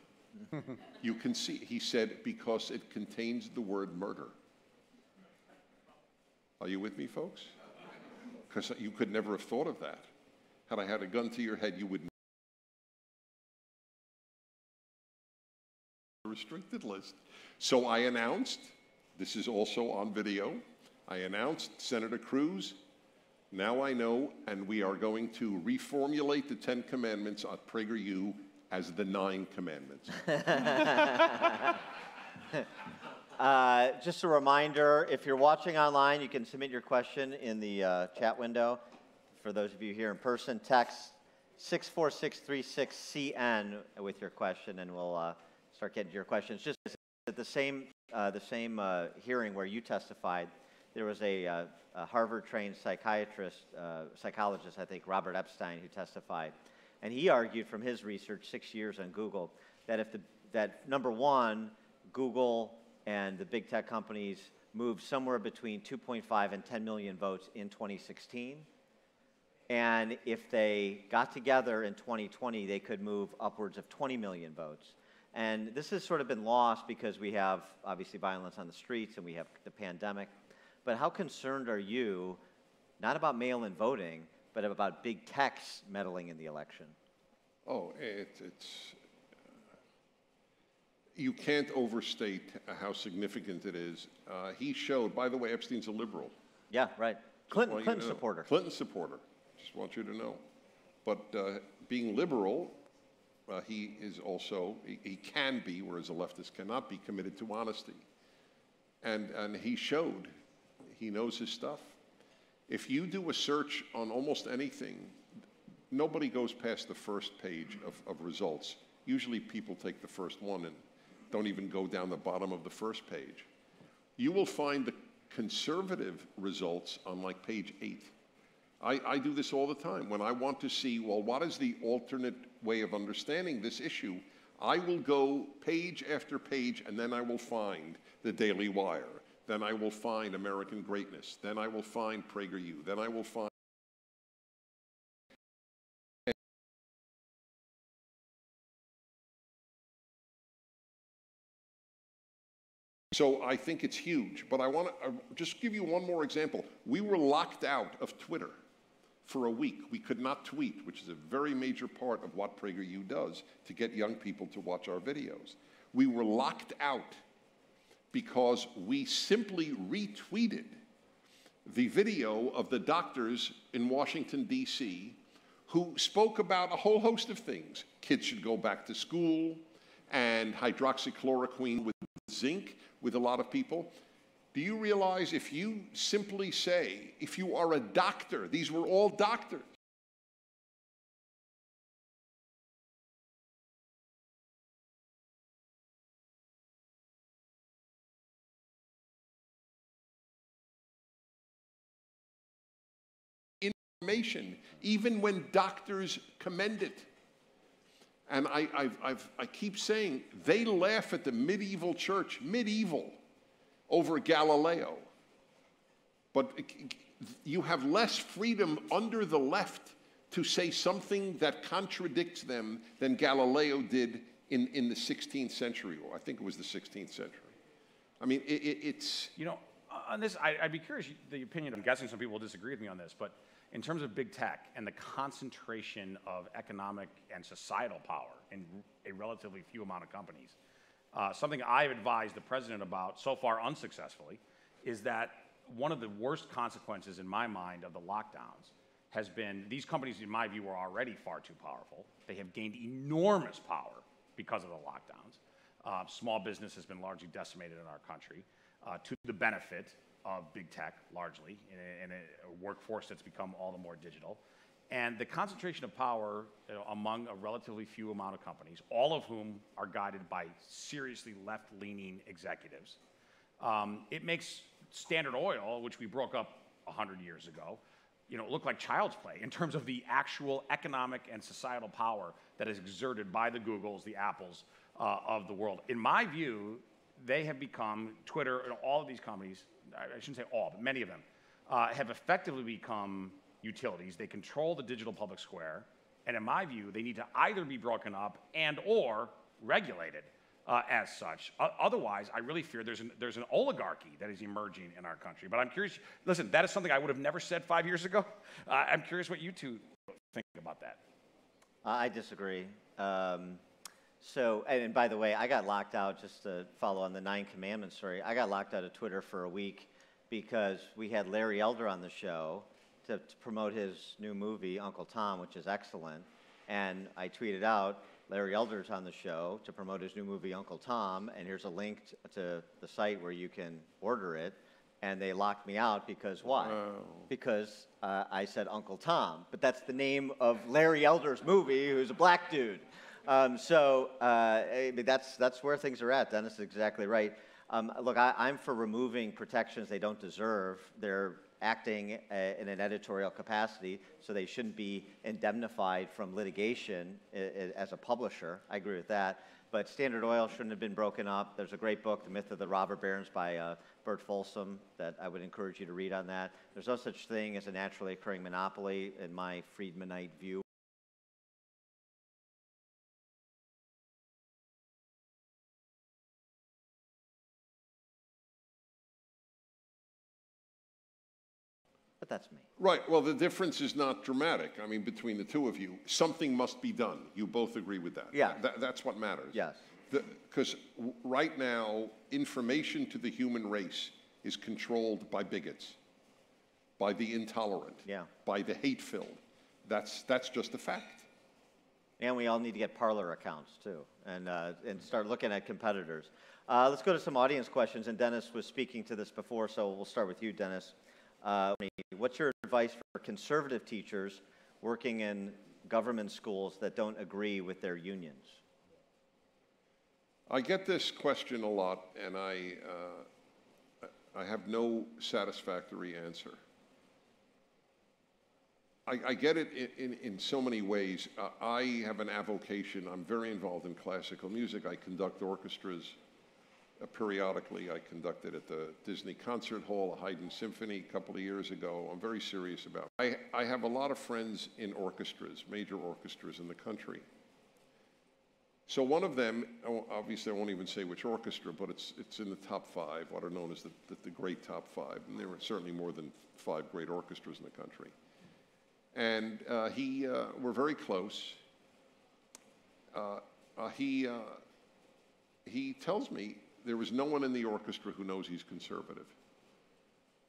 C: You can see, he said, because it contains the word murder. Are you with me, folks? Because you could never have thought of that. Had I had a gun to your head, you would restricted list. So I announced, this is also on video, I announced Senator Cruz, now I know, and we are going to reformulate the 10 Commandments at PragerU as the 9 Commandments.
A: Just a reminder, if you're watching online, you can submit your question in the chat window. For those of you here in person, text 64636CN with your question, and we'll start getting to your questions. Just at the same hearing where you testified, there was a Harvard-trained psychologist, I think, Robert Epstein, who testified. And he argued from his research, 6 years on Google, that that number one, Google and the big tech companies moved somewhere between 2.5 and 10 million votes in 2016. And if they got together in 2020, they could move upwards of 20 million votes. And this has sort of been lost because we have, obviously, violence on the streets and we have the pandemic. But how concerned are you, not about mail-in voting, but about big tech's meddling in the election?
C: Oh, you can't overstate how significant it is. He showed, by the way, Epstein's a liberal.
A: Yeah, right. Clinton supporter.
C: Clinton supporter. Just want you to know. But being liberal, he is also, he can be, whereas a leftist cannot be, committed to honesty. And he showed, he knows his stuff. If you do a search on almost anything, nobody goes past the first page of results. Usually people take the first one and don't even go down the bottom of the first page. You will find the conservative results on like page 8. I do this all the time. When I want to see, well, what is the alternate way of understanding this issue, I will go page after page, and then I will find the Daily Wire. Then I will find American Greatness. Then I will find PragerU. Then I will find... So I think it's huge. But I want to just give you one more example. We were locked out of Twitter for a week. We could not tweet, which is a very major part of what PragerU does to get young people to watch our videos. We were locked out because we simply retweeted the video of the doctors in Washington, D.C., who spoke about a whole host of things. Kids should go back to school, and hydroxychloroquine with zinc with a lot of people. Do you realize if you simply say, if you are a doctor, these were all doctors, information, even when doctors commend it. And I keep saying, they laugh at the medieval church, over Galileo. But you have less freedom under the left to say something that contradicts them than Galileo did in the 16th century, or I think it was the 16th century. I mean, it's...
B: You know, on this, I'd be curious, the opinion, I'm guessing some people will disagree with me on this, but in terms of big tech and the concentration of economic and societal power in a relatively few amount of companies, something I've advised the president about so far unsuccessfully is that one of the worst consequences in my mind of the lockdowns has been these companies, in my view, are already far too powerful. They have gained enormous power because of the lockdowns. Small business has been largely decimated in our country to the benefit of big tech, largely, in a workforce that's become all the more digital. And the concentration of power among a relatively few amount of companies, all of whom are guided by seriously left-leaning executives, it makes Standard Oil, which we broke up 100 years ago, look like child's play in terms of the actual economic and societal power that is exerted by the Googles, the Apples, of the world. In my view, they have become, Twitter and all of these companies, I shouldn't say all, but many of them, have effectively become utilities. They control the digital public square, and in my view, they need to either be broken up and or regulated as such. Otherwise, I really fear there's an oligarchy that is emerging in our country. But I'm curious, listen, that is something I would have never said 5 years ago. I'm curious what you two think about that.
A: I disagree. And by the way, I got locked out, just to follow on the 9 Commandments story, I got locked out of Twitter for a week because we had Larry Elder on the show to promote his new movie, Uncle Tom, which is excellent. And I tweeted out, Larry Elder's on the show to promote his new movie, Uncle Tom, and here's a link to the site where you can order it. And they locked me out because why?
C: Wow.
A: Because I said Uncle Tom, but that's the name of Larry Elder's movie, who's a black dude. That's where things are at. Dennis is exactly right. Look, I'm for removing protections they don't deserve. They're acting in an editorial capacity, so they shouldn't be indemnified from litigation as a publisher. I agree with that. But Standard Oil shouldn't have been broken up. There's a great book, The Myth of the Robber Barons, by Bert Folsom, that I would encourage you to read on that. There's no such thing as a naturally occurring monopoly in my Friedmanite view. But that's me.
C: Right. Well, the difference is not dramatic. I mean, between the two of you, something must be done. You both agree with that.
A: Yeah.
C: That's what matters.
A: Yes.
C: Because right now, information to the human race is controlled by bigots, by the intolerant, by the hate-filled. That's just a fact.
A: And we all need to get Parler accounts, too, and start looking at competitors. Let's go to some audience questions, and Dennis was speaking to this before, so we'll start with you, Dennis. What's your advice for conservative teachers working in government schools that don't agree with their unions?
C: I get this question a lot, and I have no satisfactory answer. I get it in so many ways. I have an avocation. I'm very involved in classical music. I conduct orchestras periodically. I conducted at the Disney Concert Hall, a Haydn Symphony a couple of years ago. I'm very serious about it. I have a lot of friends in orchestras, major orchestras in the country. So one of them, obviously I won't even say which orchestra, but it's in the top 5, what are known as the great top 5. And there were certainly more than 5 great orchestras in the country. And we're very close. He tells me there is no one in the orchestra who knows he's conservative.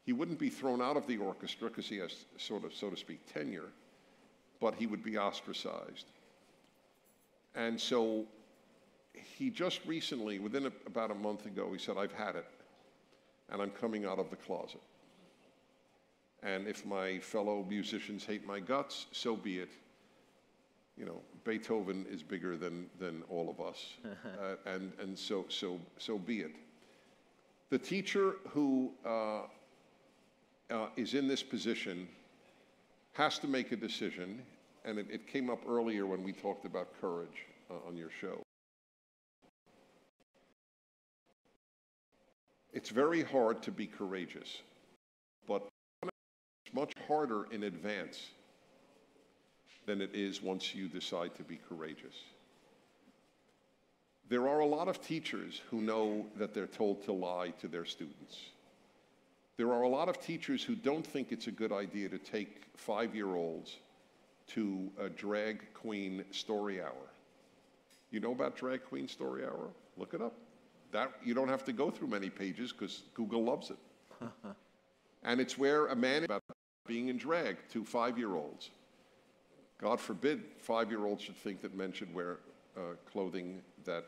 C: He wouldn't be thrown out of the orchestra because he has sort of, so to speak, tenure, but he would be ostracized. And so he just recently, within about a month ago, he said, I've had it, and I'm coming out of the closet. And if my fellow musicians hate my guts, so be it. You know, Beethoven is bigger than all of us, and so be it. The teacher who is in this position has to make a decision, and it came up earlier when we talked about courage on your show. It's very hard to be courageous, but it's much harder in advance than it is once you decide to be courageous. There are a lot of teachers who know that they're told to lie to their students. There are a lot of teachers who don't think it's a good idea to take 5-year-olds to a drag queen story hour. You know about drag queen story hour? Look it up. You don't have to go through many pages because Google loves it. And it's where a man is about being in drag to 5-year-olds. God forbid 5-year-olds should think that men should wear clothing that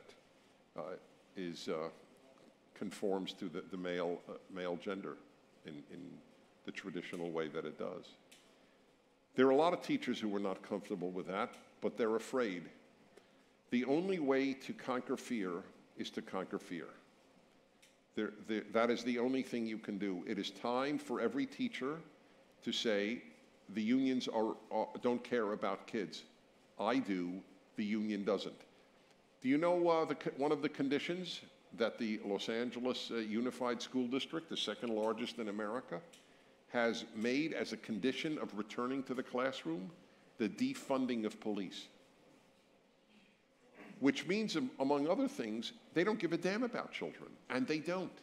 C: conforms to the male gender in the traditional way that it does. There are a lot of teachers who are not comfortable with that, but they're afraid. The only way to conquer fear is to conquer fear. That is the only thing you can do. It is time for every teacher to say, the unions don't care about kids. I do, the union doesn't. Do you know one of the conditions that the Los Angeles Unified School District, the second largest in America, has made as a condition of returning to the classroom? The defunding of police. Which means, among other things, they don't give a damn about children, and they don't.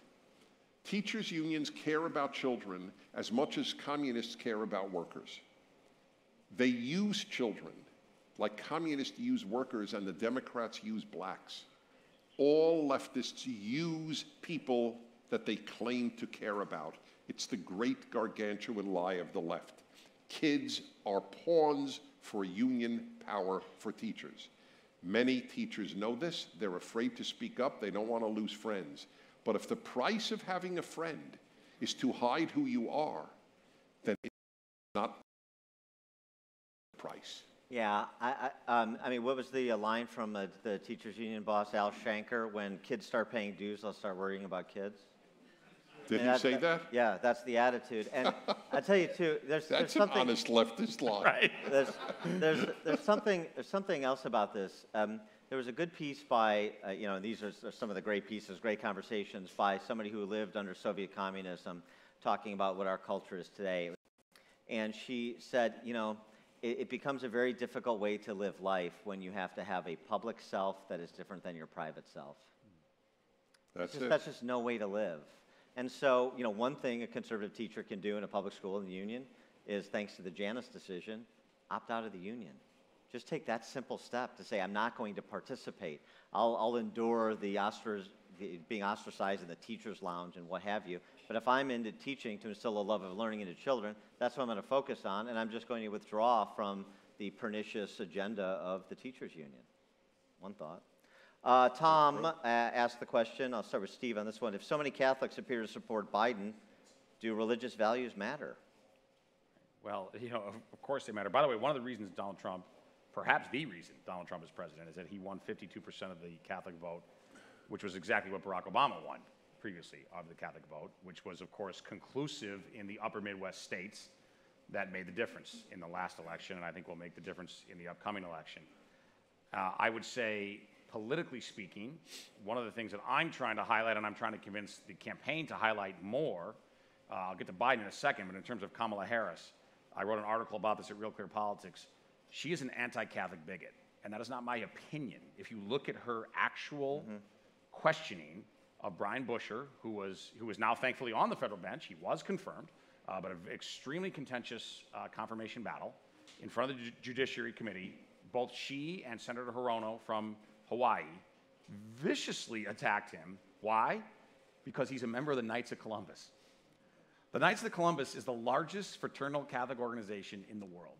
C: Teachers' unions care about children as much as communists care about workers. They use children like communists use workers and the Democrats use blacks. All leftists use people that they claim to care about. It's the great gargantuan lie of the left. Kids are pawns for union power for teachers. Many teachers know this. They're afraid to speak up. They don't want to lose friends. But if the price of having a friend is to hide who you are, then it's not the price.
A: Yeah, I mean, what was the line from the teachers union boss, Al Shanker, when kids start paying dues, they'll start worrying about kids?
C: Did he say that?
A: Yeah, that's the attitude. And I tell you too, there's something.
C: That's an honest leftist line.
B: Right.
A: There's something else about this. There was a good piece by, and these are some of the great pieces, great conversations by somebody who lived under Soviet communism, talking about what our culture is today. And she said, it becomes a very difficult way to live life when you have to have a public self that is different than your private self. That's just no way to live. And so, one thing a conservative teacher can do in a public school in the union is, thanks to the Janus decision, opt out of the union. Just take that simple step to say, I'm not going to participate. I'll endure being ostracized in the teacher's lounge and what have you. But if I'm into teaching to instill a love of learning into children, that's what I'm going to focus on, and I'm just going to withdraw from the pernicious agenda of the teachers union. One thought. Tom asked the question, I'll start with Steve on this one. If so many Catholics appear to support Biden, do religious values matter?
B: Well, of course they matter. By the way, one of the reasons Donald Trump, perhaps the reason Donald Trump is president, is that he won 52% of the Catholic vote, which was exactly what Barack Obama won previously of the Catholic vote, which was, of course, conclusive in the upper Midwest states that made the difference in the last election, and I think will make the difference in the upcoming election. I would say, politically speaking, one of the things that I'm trying to highlight, and I'm trying to convince the campaign to highlight more, I'll get to Biden in a second, but in terms of Kamala Harris, I wrote an article about this at Real Clear Politics. She is an anti-Catholic bigot, and that is not my opinion. If you look at her actual questioning of Brian Busher, who is now thankfully on the federal bench, he was confirmed, but an extremely contentious confirmation battle in front of the Judiciary Committee. Both she and Senator Hirono from Hawaii viciously attacked him. Why? Because he's a member of the Knights of Columbus. The Knights of Columbus is the largest fraternal Catholic organization in the world.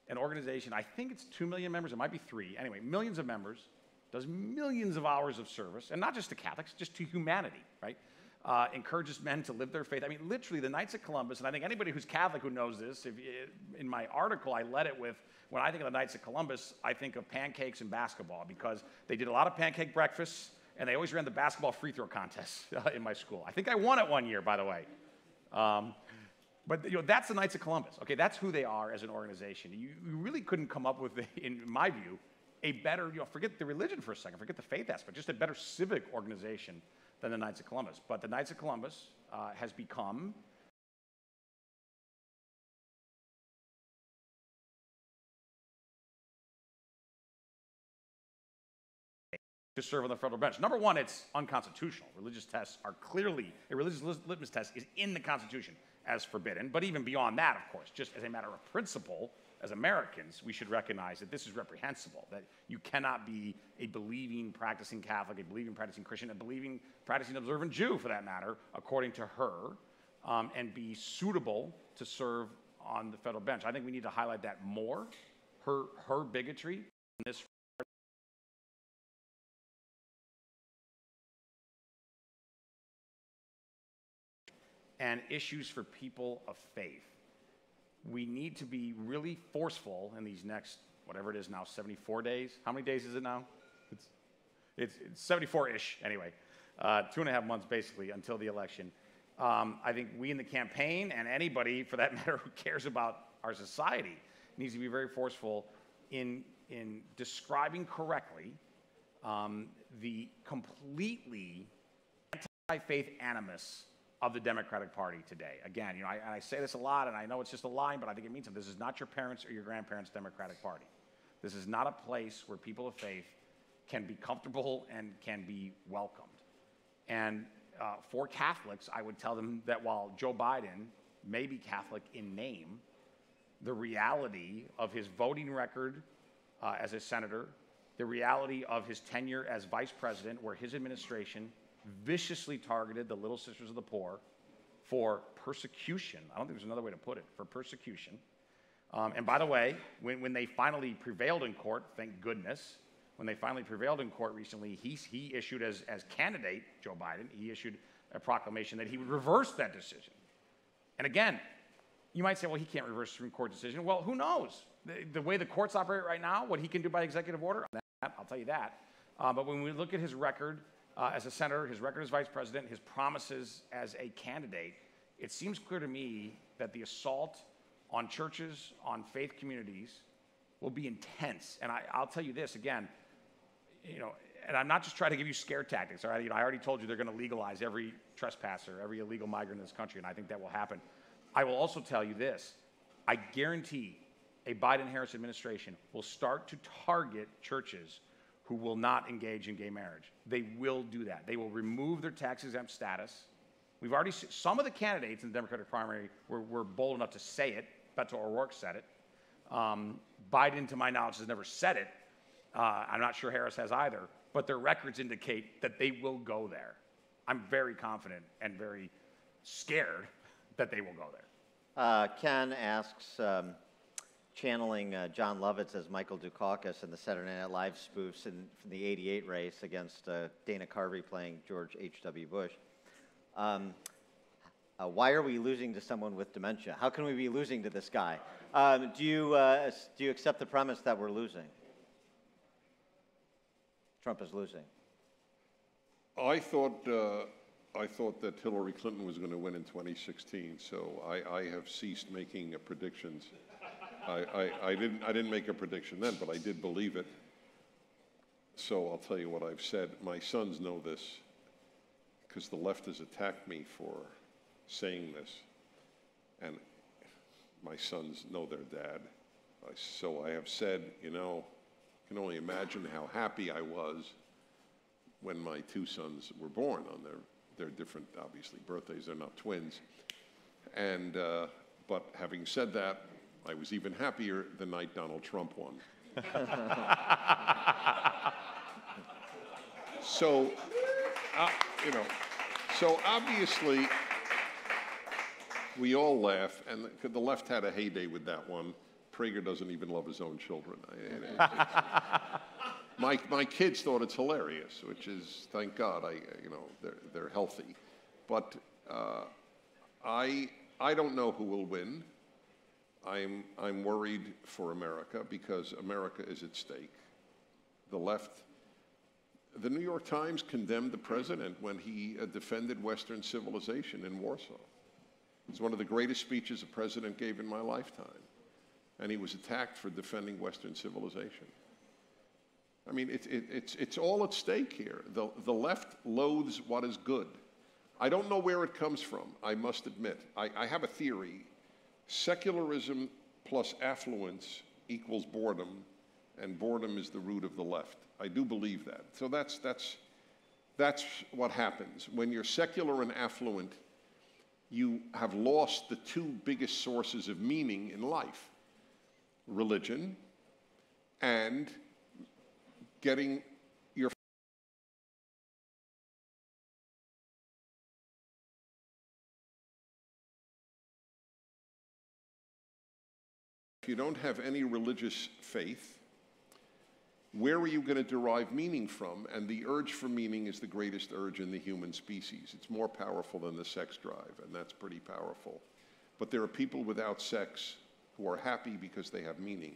B: An organization, I think it's 2 million members, it might be 3, anyway, millions of members, does millions of hours of service, and not just to Catholics, just to humanity, right? Encourages men to live their faith. I mean, literally, the Knights of Columbus, and I think anybody who's Catholic who knows this, in my article, I led it with, when I think of the Knights of Columbus, I think of pancakes and basketball, because they did a lot of pancake breakfasts, and they always ran the basketball free throw contest in my school. I think I won it one year, by the way. But that's the Knights of Columbus. Okay, that's who they are as an organization. You really couldn't come up with, in my view, a better, forget the religion for a second, forget the faith aspect, just a better civic organization than the Knights of Columbus. But the Knights of Columbus has become to serve on the federal bench. Number one, it's unconstitutional. Religious tests are clearly, a religious litmus test is in the Constitution as forbidden. But even beyond that, of course, just as a matter of principle, as Americans, we should recognize that this is reprehensible, that you cannot be a believing, practicing Catholic, a believing, practicing Christian, a believing, practicing, observant Jew, for that matter, according to her, and be suitable to serve on the federal bench. I think we need to highlight that more, her bigotry in this. And issues for people of faith. We need to be really forceful in these next, whatever it is now, 74 days. How many days is it now? It's 74-ish, anyway. 2.5 months, basically, until the election. I think we in the campaign, and anybody, for that matter, who cares about our society, needs to be very forceful in describing correctly the completely anti-faith animus of the Democratic Party today. Again, I say this a lot, and I know it's just a line, but I think it means something. This is not your parents' or your grandparents' Democratic Party. This is not a place where people of faith can be comfortable and can be welcomed. And for Catholics, I would tell them that while Joe Biden may be Catholic in name, the reality of his voting record as a senator, the reality of his tenure as vice president, where his administration viciously targeted the Little Sisters of the Poor for persecution. I don't think there's another way to put it, for persecution. And by the way, when they finally prevailed in court, thank goodness, when they finally prevailed in court recently, he issued, as candidate, Joe Biden, he issued a proclamation that he would reverse that decision. And again, you might say, well, he can't reverse a Supreme Court decision. Well, who knows? The way the courts operate right now, what he can do by executive order, I'll tell you that. But when we look at his record as a senator, his record as vice president, his promises as a candidate, it seems clear to me that the assault on churches, on faith communities, will be intense. And I'll tell you this again, and I'm not just trying to give you scare tactics. All right? I already told you they're going to legalize every trespasser, every illegal migrant in this country, and I think that will happen. I will also tell you this. I guarantee a Biden-Harris administration will start to target churches who will not engage in gay marriage. They will do that. They will remove their tax-exempt status. We've already seen some of the candidates in the Democratic primary were bold enough to say it. Beto O'Rourke said it. Biden, to my knowledge, has never said it. I'm not sure Harris has either. But their records indicate that they will go there. I'm very confident and very scared that they will go there.
A: Ken asks, channeling John Lovitz as Michael Dukakis in the Saturday Night Live spoofs from the '88 race against Dana Carvey playing George H.W. Bush. Why are we losing to someone with dementia? How can we be losing to this guy? Do you accept the premise that we're losing? Trump is losing.
C: I thought that Hillary Clinton was going to win in 2016, so I have ceased making predictions. I didn't make a prediction then, but I did believe it. So I'll tell you what I've said. My sons know this because the left has attacked me for saying this, and my sons know their dad. So I have said, you can only imagine how happy I was when my two sons were born on their different, obviously, birthdays. They're not twins. And, but having said that, I was even happier the night Donald Trump won. So, so obviously, we all laugh, and the left had a heyday with that one. Prager doesn't even love his own children. My kids thought it's hilarious, which is, thank God, they're healthy. But I don't know who will win. I'm worried for America because America is at stake. The left, the New York Times condemned the president when he defended Western civilization in Warsaw. It's one of the greatest speeches a president gave in my lifetime. And he was attacked for defending Western civilization. I mean, it's all at stake here. The left loathes what is good. I don't know where it comes from, I must admit. I have a theory. Secularism plus affluence equals boredom, and boredom is the root of the left. I do believe that. So that's what happens. When you're secular and affluent, you have lost the two biggest sources of meaning in life. Religion and getting your if you don't have any religious faith, where are you going to derive meaning from? And the urge for meaning is the greatest urge in the human species. It's more powerful than the sex drive, and that's pretty powerful. But there are people without sex who are happy because they have meaning.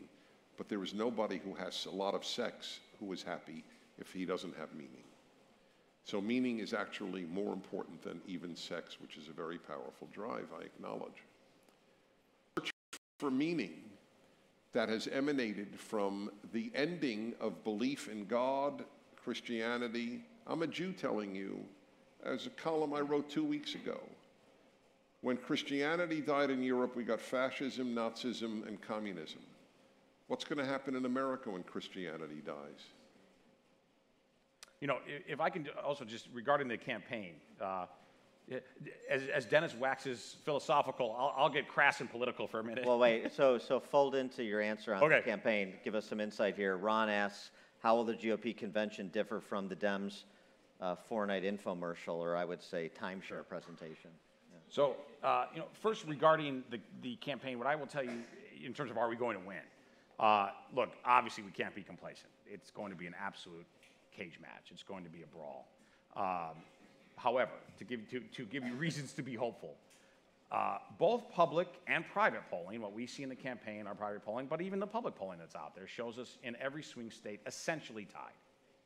C: But there is nobody who has a lot of sex who is happy if he doesn't have meaning. So meaning is actually more important than even sex, which is a very powerful drive, I acknowledge. Search for meaning that has emanated from the ending of belief in God, Christianity. I'm a Jew telling you, as a column I wrote 2 weeks ago. When Christianity died in Europe, we got fascism, Nazism, and communism. What's going to happen in America when Christianity dies?
B: You know, if I can also just regarding the campaign, as Dennis waxes philosophical, I'll get crass and political for a minute.
A: Well, wait, so fold into your answer on the campaign. Give us some insight here. Ron asks, how will the GOP convention differ from the Dems' four-night infomercial, or I would say timeshare presentation? Yeah.
B: So, you know, first regarding the campaign, what I will tell you in terms of are we going to win? Look, obviously we can't be complacent. It's going to be an absolute cage match. It's going to be a brawl. However, to give you reasons to be hopeful, both public and private polling, what we see in the campaign, our private polling, but even the public polling that's out there, shows us in every swing state essentially tied.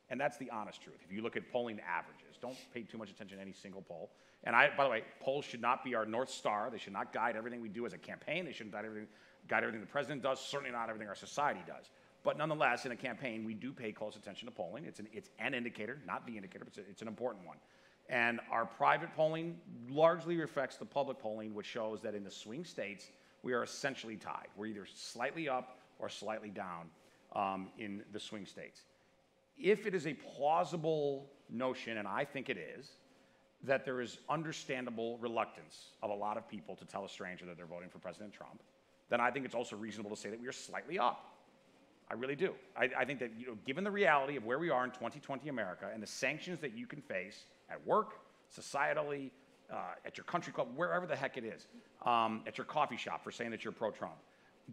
B: And that's the honest truth. If you look at polling averages, don't pay too much attention to any single poll. And by the way, polls should not be our North Star. They should not guide everything we do as a campaign. They shouldn't guide everything the president does, certainly not everything our society does. But nonetheless, in a campaign, we do pay close attention to polling. It's an indicator, not the indicator, but it's an important one. And our private polling largely reflects the public polling, which shows that in the swing states, we are essentially tied. We're either slightly up or slightly down in the swing states. If it is a plausible notion, and I think it is, that there is understandable reluctance of a lot of people to tell a stranger that they're voting for President Trump, then I think it's also reasonable to say that we are slightly up. I really do. I think that, you know, given the reality of where we are in 2020 America and the sanctions that you can face at work, societally, at your country club, wherever the heck it is, at your coffee shop for saying that you're pro-Trump,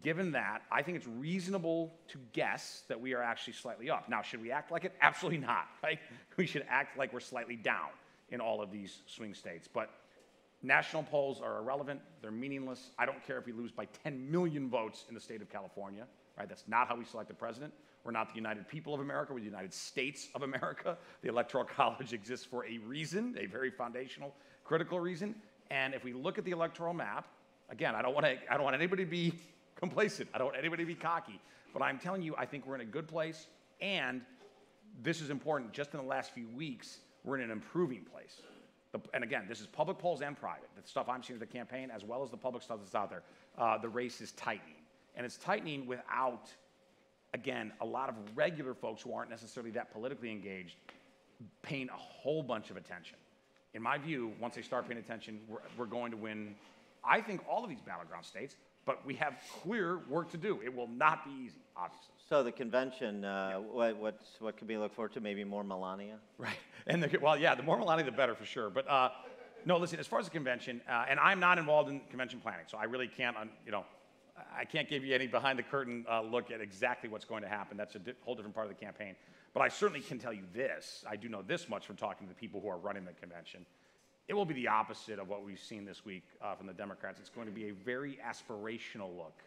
B: given that, I think it's reasonable to guess that we are actually slightly up. Now, should we act like it? Absolutely not, right? We should act like we're slightly down in all of these swing states. But national polls are irrelevant. They're meaningless. I don't care if we lose by 10 million votes in the state of California. Right? That's not how we select a president. We're not the United People of America. We're the United States of America. The Electoral College exists for a reason, a very foundational, critical reason. And if we look at the electoral map, again, I don't want anybody to be complacent. I don't want anybody to be cocky. But I'm telling you, I think we're in a good place. And this is important. Just in the last few weeks, we're in an improving place. And again, this is public polls and private. The stuff I'm seeing at the campaign, as well as the public stuff that's out there. The race is tightening. And it's tightening without, again, a lot of regular folks who aren't necessarily that politically engaged paying a whole bunch of attention. In my view, once they start paying attention, we're going to win, I think, all of these battleground states, but we have clear work to do. It will not be easy, obviously.
A: So the convention, what could we look forward to? Maybe more Melania?
B: Right. And well, yeah, the more Melania, the better for sure. But no, listen, as far as the convention, and I'm not involved in convention planning, so I really can't, I can't give you any behind-the-curtain look at exactly what's going to happen. That's a whole different part of the campaign. But I certainly can tell you this. I do know this much from talking to the people who are running the convention. It will be the opposite of what we've seen this week from the Democrats. It's going to be a very aspirational look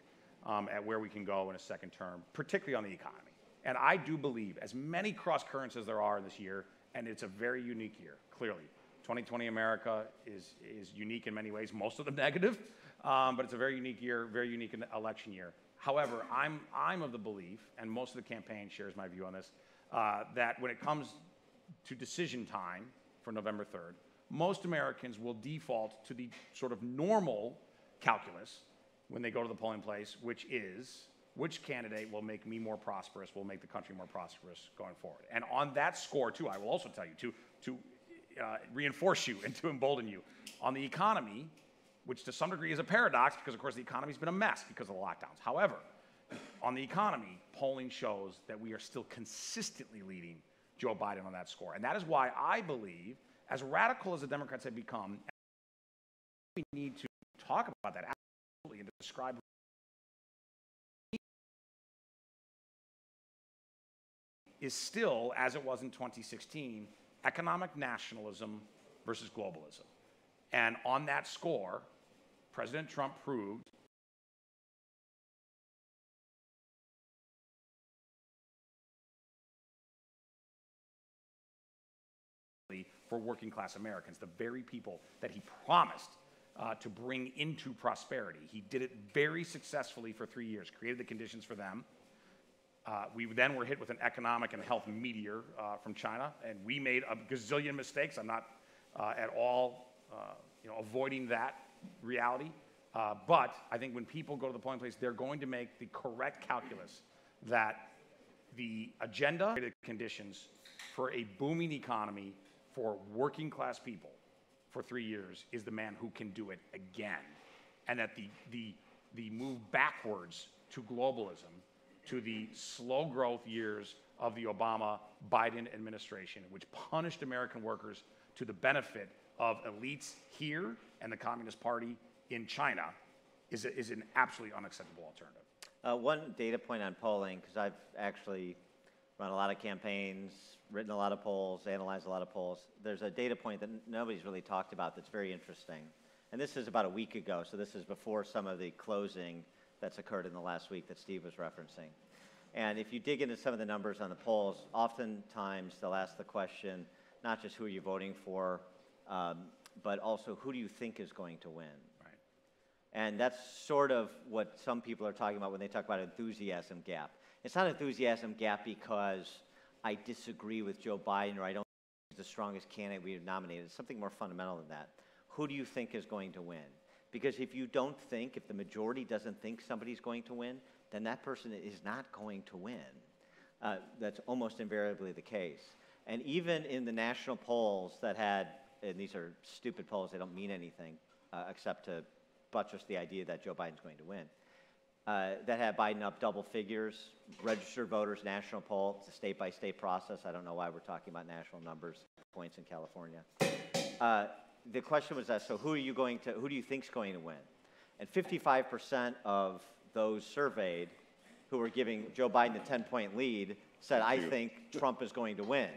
B: at where we can go in a second term, particularly on the economy. And I do believe, as many cross-currents as there are this year, and it's a very unique year, clearly. 2020 America is unique in many ways, most of them negative. But it's a very unique year, very unique election year. However, I'm of the belief, and most of the campaign shares my view on this, that when it comes to decision time for November 3rd, most Americans will default to the sort of normal calculus when they go to the polling place, which is which candidate will make me more prosperous, will make the country more prosperous going forward. And on that score, too, I will also tell you, to reinforce you and to embolden you, on the economy, which to some degree is a paradox because, of course, the economy's been a mess because of the lockdowns. However, on the economy, polling shows that we are still consistently leading Joe Biden on that score. And that is why I believe, as radical as the Democrats have become, we need to talk about that absolutely and to describe is still, as it was in 2016, economic nationalism versus globalism. And on that score, President Trump proved for working class Americans, the very people that he promised to bring into prosperity. He did it very successfully for 3 years, created the conditions for them. We then were hit with an economic and health meteor from China, and we made a gazillion mistakes. I'm not at all avoiding that reality. But I think when people go to the polling place, they're going to make the correct calculus that the agenda, the conditions for a booming economy for working class people for 3 years is the man who can do it again. And that the move backwards to globalism, to the slow growth years of the Obama-Biden administration, which punished American workers to the benefit of elites here and the Communist Party in China, is an absolutely unacceptable alternative.
A: One data point on polling, because I've actually run a lot of campaigns, written a lot of polls, analyzed a lot of polls. There's a data point that nobody's really talked about that's very interesting. And this is about a week ago, so this is before some of the closing that's occurred in the last week that Steve was referencing. And if you dig into some of the numbers on the polls, oftentimes they'll ask the question, not just who are you voting for, but also who do you think is going to win?
B: Right.
A: And that's sort of what some people are talking about when they talk about enthusiasm gap. It's not an enthusiasm gap because I disagree with Joe Biden or I don't think he's the strongest candidate we have nominated. It's something more fundamental than that. Who do you think is going to win? Because if you don't think, if the majority doesn't think somebody's going to win, then that person is not going to win. That's almost invariably the case. And even in the national polls that had, and these are stupid polls, they don't mean anything except to buttress the idea that Joe Biden's going to win, that had Biden up double figures, registered voters, national poll. It's a state-by-state process. I don't know why we're talking about national numbers, points in California. The question was that, so who do you think's going to win? And 55% of those surveyed who were giving Joe Biden a 10-point lead said, I think Trump is going to win.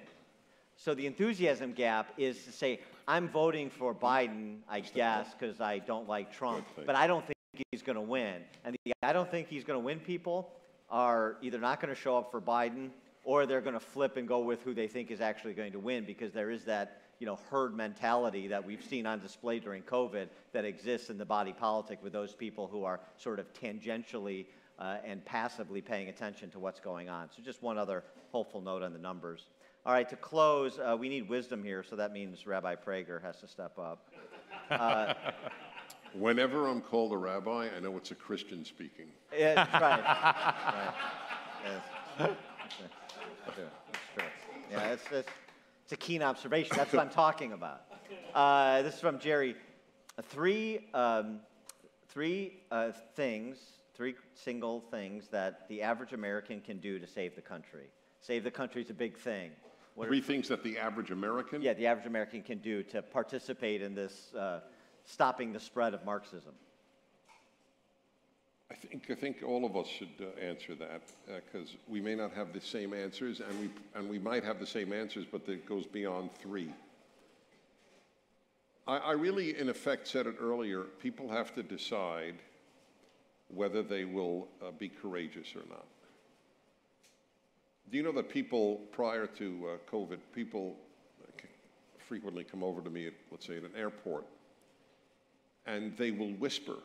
A: So the enthusiasm gap is to say, I'm voting for Biden, I guess, because I don't like Trump, but I don't think he's going to win. And the I don't think he's going to win people are either not going to show up for Biden or they're going to flip and go with who they think is actually going to win, because there is that herd mentality that we've seen on display during COVID that exists in the body politic with those people who are sort of tangentially and passively paying attention to what's going on. So just one other hopeful note on the numbers. All right, to close, we need wisdom here, so that means Rabbi Prager has to step up.
C: Whenever I'm called a rabbi, I know it's a Christian speaking.
A: Yeah, that's right. Right. Yes. That's true. Yeah, it's a keen observation. That's what I'm talking about. This is from Jerry. Three single things that the average American can do to save the country. Save the country is a big thing.
C: Three things that the average American?
A: Yeah, the average American can do to participate in this stopping the spread of Marxism.
C: I think all of us should answer that, because we may not have the same answers, and we might have the same answers, but it goes beyond three. I really, in effect, said it earlier, people have to decide whether they will be courageous or not. Do you know that people, prior to COVID, people frequently come over to me, let's say, at an airport, and they will whisper,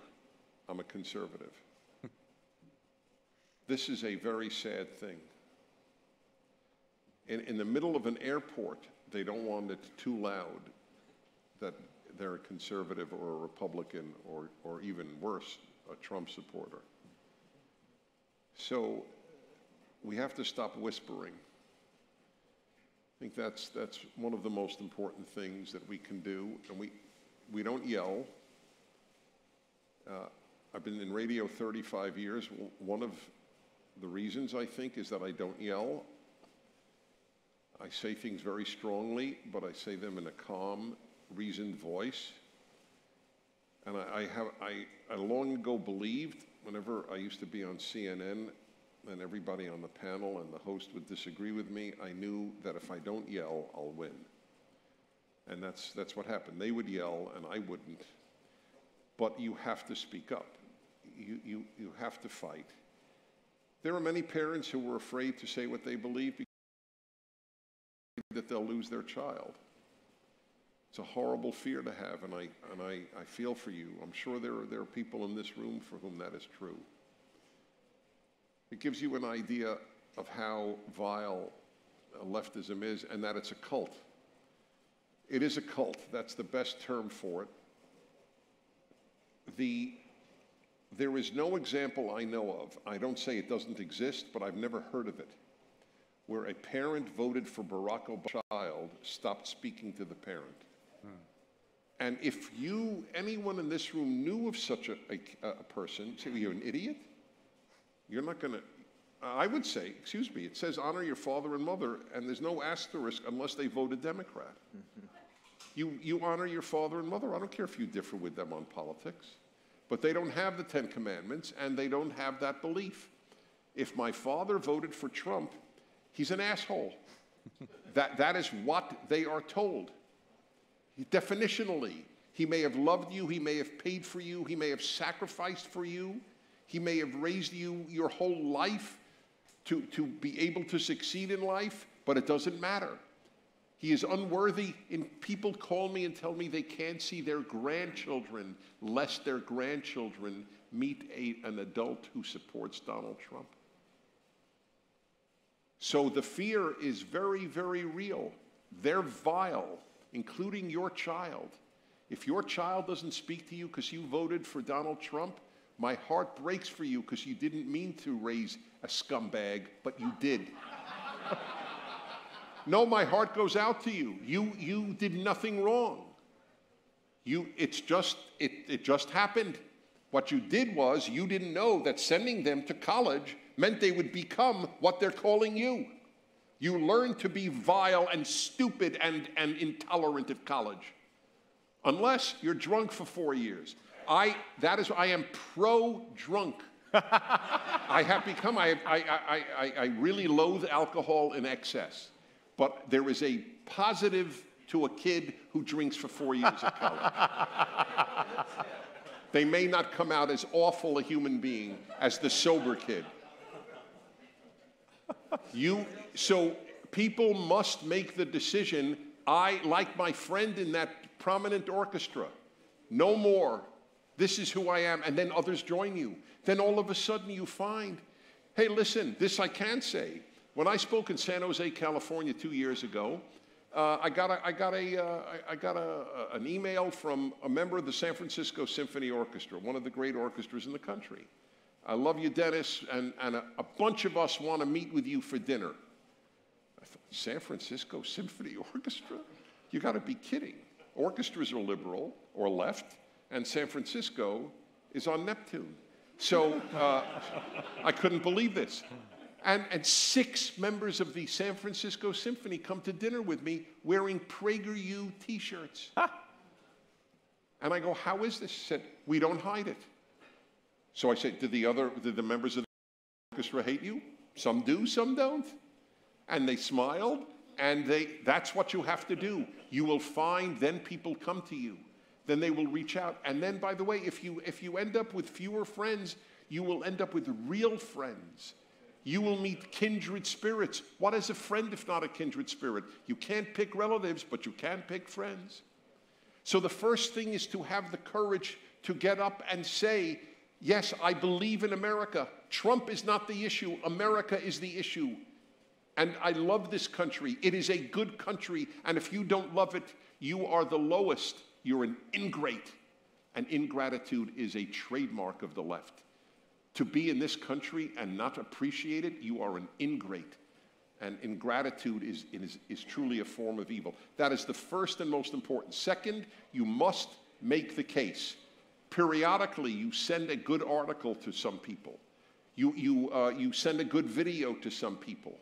C: I'm a conservative. This is a very sad thing. In the middle of an airport, they don't want it too loud that they're a conservative or a Republican or even worse, a Trump supporter. So we have to stop whispering. I think that's one of the most important things that we can do. And we don't yell. I've been in radio 35 years. One of the reasons, I think, is that I don't yell. I say things very strongly, but I say them in a calm, reasoned voice. And I long ago believed, whenever I used to be on CNN, and everybody on the panel and the host would disagree with me, I knew that if I don't yell, I'll win. And that's what happened. They would yell, and I wouldn't. But you have to speak up. You have to fight. There are many parents who were afraid to say what they believe because that they'll lose their child. It's a horrible fear to have, and I feel for you. I'm sure there are people in this room for whom that is true. It gives you an idea of how vile leftism is, and that it's a cult. It is a cult. That's the best term for it. There is no example I know of, I don't say it doesn't exist, but I've never heard of it, where a parent voted for Barack Obama's child stopped speaking to the parent. And if anyone in this room knew of such a person, say, you're an idiot? You're not going to, I would say, excuse me, it says honor your father and mother, and there's no asterisk unless they voted Democrat. You honor your father and mother. I don't care if you differ with them on politics. But they don't have the 10 Commandments, and they don't have that belief. If my father voted for Trump, he's an asshole. That is what they are told. Definitionally, he may have loved you, he may have paid for you, he may have sacrificed for you, he may have raised you your whole life to be able to succeed in life, but it doesn't matter. He is unworthy. People call me and tell me they can't see their grandchildren lest their grandchildren meet an adult who supports Donald Trump. So the fear is very, very real. They're vile, including your child. If your child doesn't speak to you because you voted for Donald Trump, my heart breaks for you because you didn't mean to raise a scumbag, but you did. No, my heart goes out to you. You did nothing wrong. It just happened. What you did was you didn't know that sending them to college meant they would become what they're calling you. You learned to be vile and stupid and intolerant at college. Unless you're drunk for 4 years. I am pro-drunk. I have become, I really loathe alcohol in excess. But there is a positive to a kid who drinks for 4 years at college. They may not come out as awful a human being as the sober kid. So people must make the decision, like my friend in that prominent orchestra, no more. This is who I am, and then others join you. Then all of a sudden you find, hey, listen, this I can say. When I spoke in San Jose, California 2 years ago, I got an email from a member of the San Francisco Symphony Orchestra, one of the great orchestras in the country. I love you, Dennis, and a bunch of us want to meet with you for dinner. I thought, San Francisco Symphony Orchestra? You got to be kidding. Orchestras are liberal or left, and San Francisco is on Neptune. So I couldn't believe this. And 6 members of the San Francisco Symphony come to dinner with me wearing PragerU t-shirts. And I go, how is this? She said, we don't hide it. So I said, did the members of the orchestra hate you? Some do, some don't. And they smiled, and that's what you have to do. You will find then people come to you. Then they will reach out. And then, by the way, if you end up with fewer friends, you will end up with real friends. You will meet kindred spirits. What is a friend if not a kindred spirit? You can't pick relatives, but you can pick friends. So the first thing is to have the courage to get up and say, yes, I believe in America. Trump is not the issue. America is the issue. And I love this country. It is a good country. And if you don't love it, you are the lowest. You're an ingrate. And ingratitude is a trademark of the left. To be in this country and not appreciate it, you are an ingrate. And ingratitude is truly a form of evil. That is the first and most important. Second, you must make the case. Periodically, you send a good article to some people. You send a good video to some people.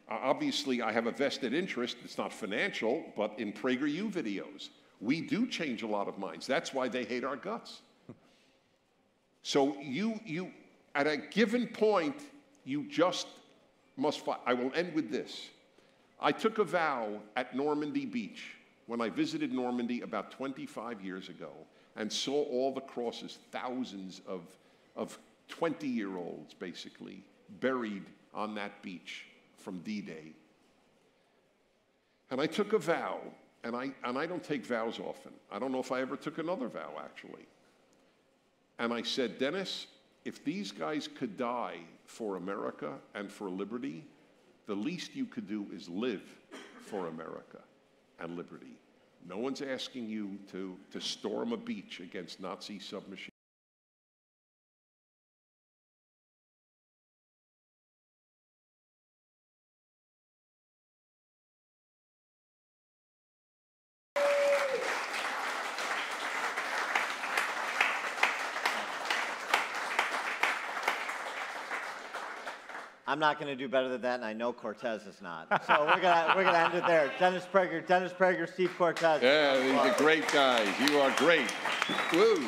C: Obviously, I have a vested interest. It's not financial, but in PragerU videos. We do change a lot of minds. That's why they hate our guts. So you at a given point, you just must fight. I will end with this. I took a vow at Normandy Beach when I visited Normandy about 25 years ago and saw all the crosses, thousands of 20-year-olds basically buried on that beach from D-Day. And I took a vow, and I don't take vows often. I don't know if I ever took another vow, actually. And I said, Dennis, if these guys could die for America and for liberty, the least you could do is live for America and liberty. No one's asking you to storm a beach against Nazi submachine.
A: I'm not going to do better than that, and I know Cortez is not. So we're gonna end it there. Dennis Prager, Steve Cortez.
C: Yeah, these are great guys. You are great. Woo.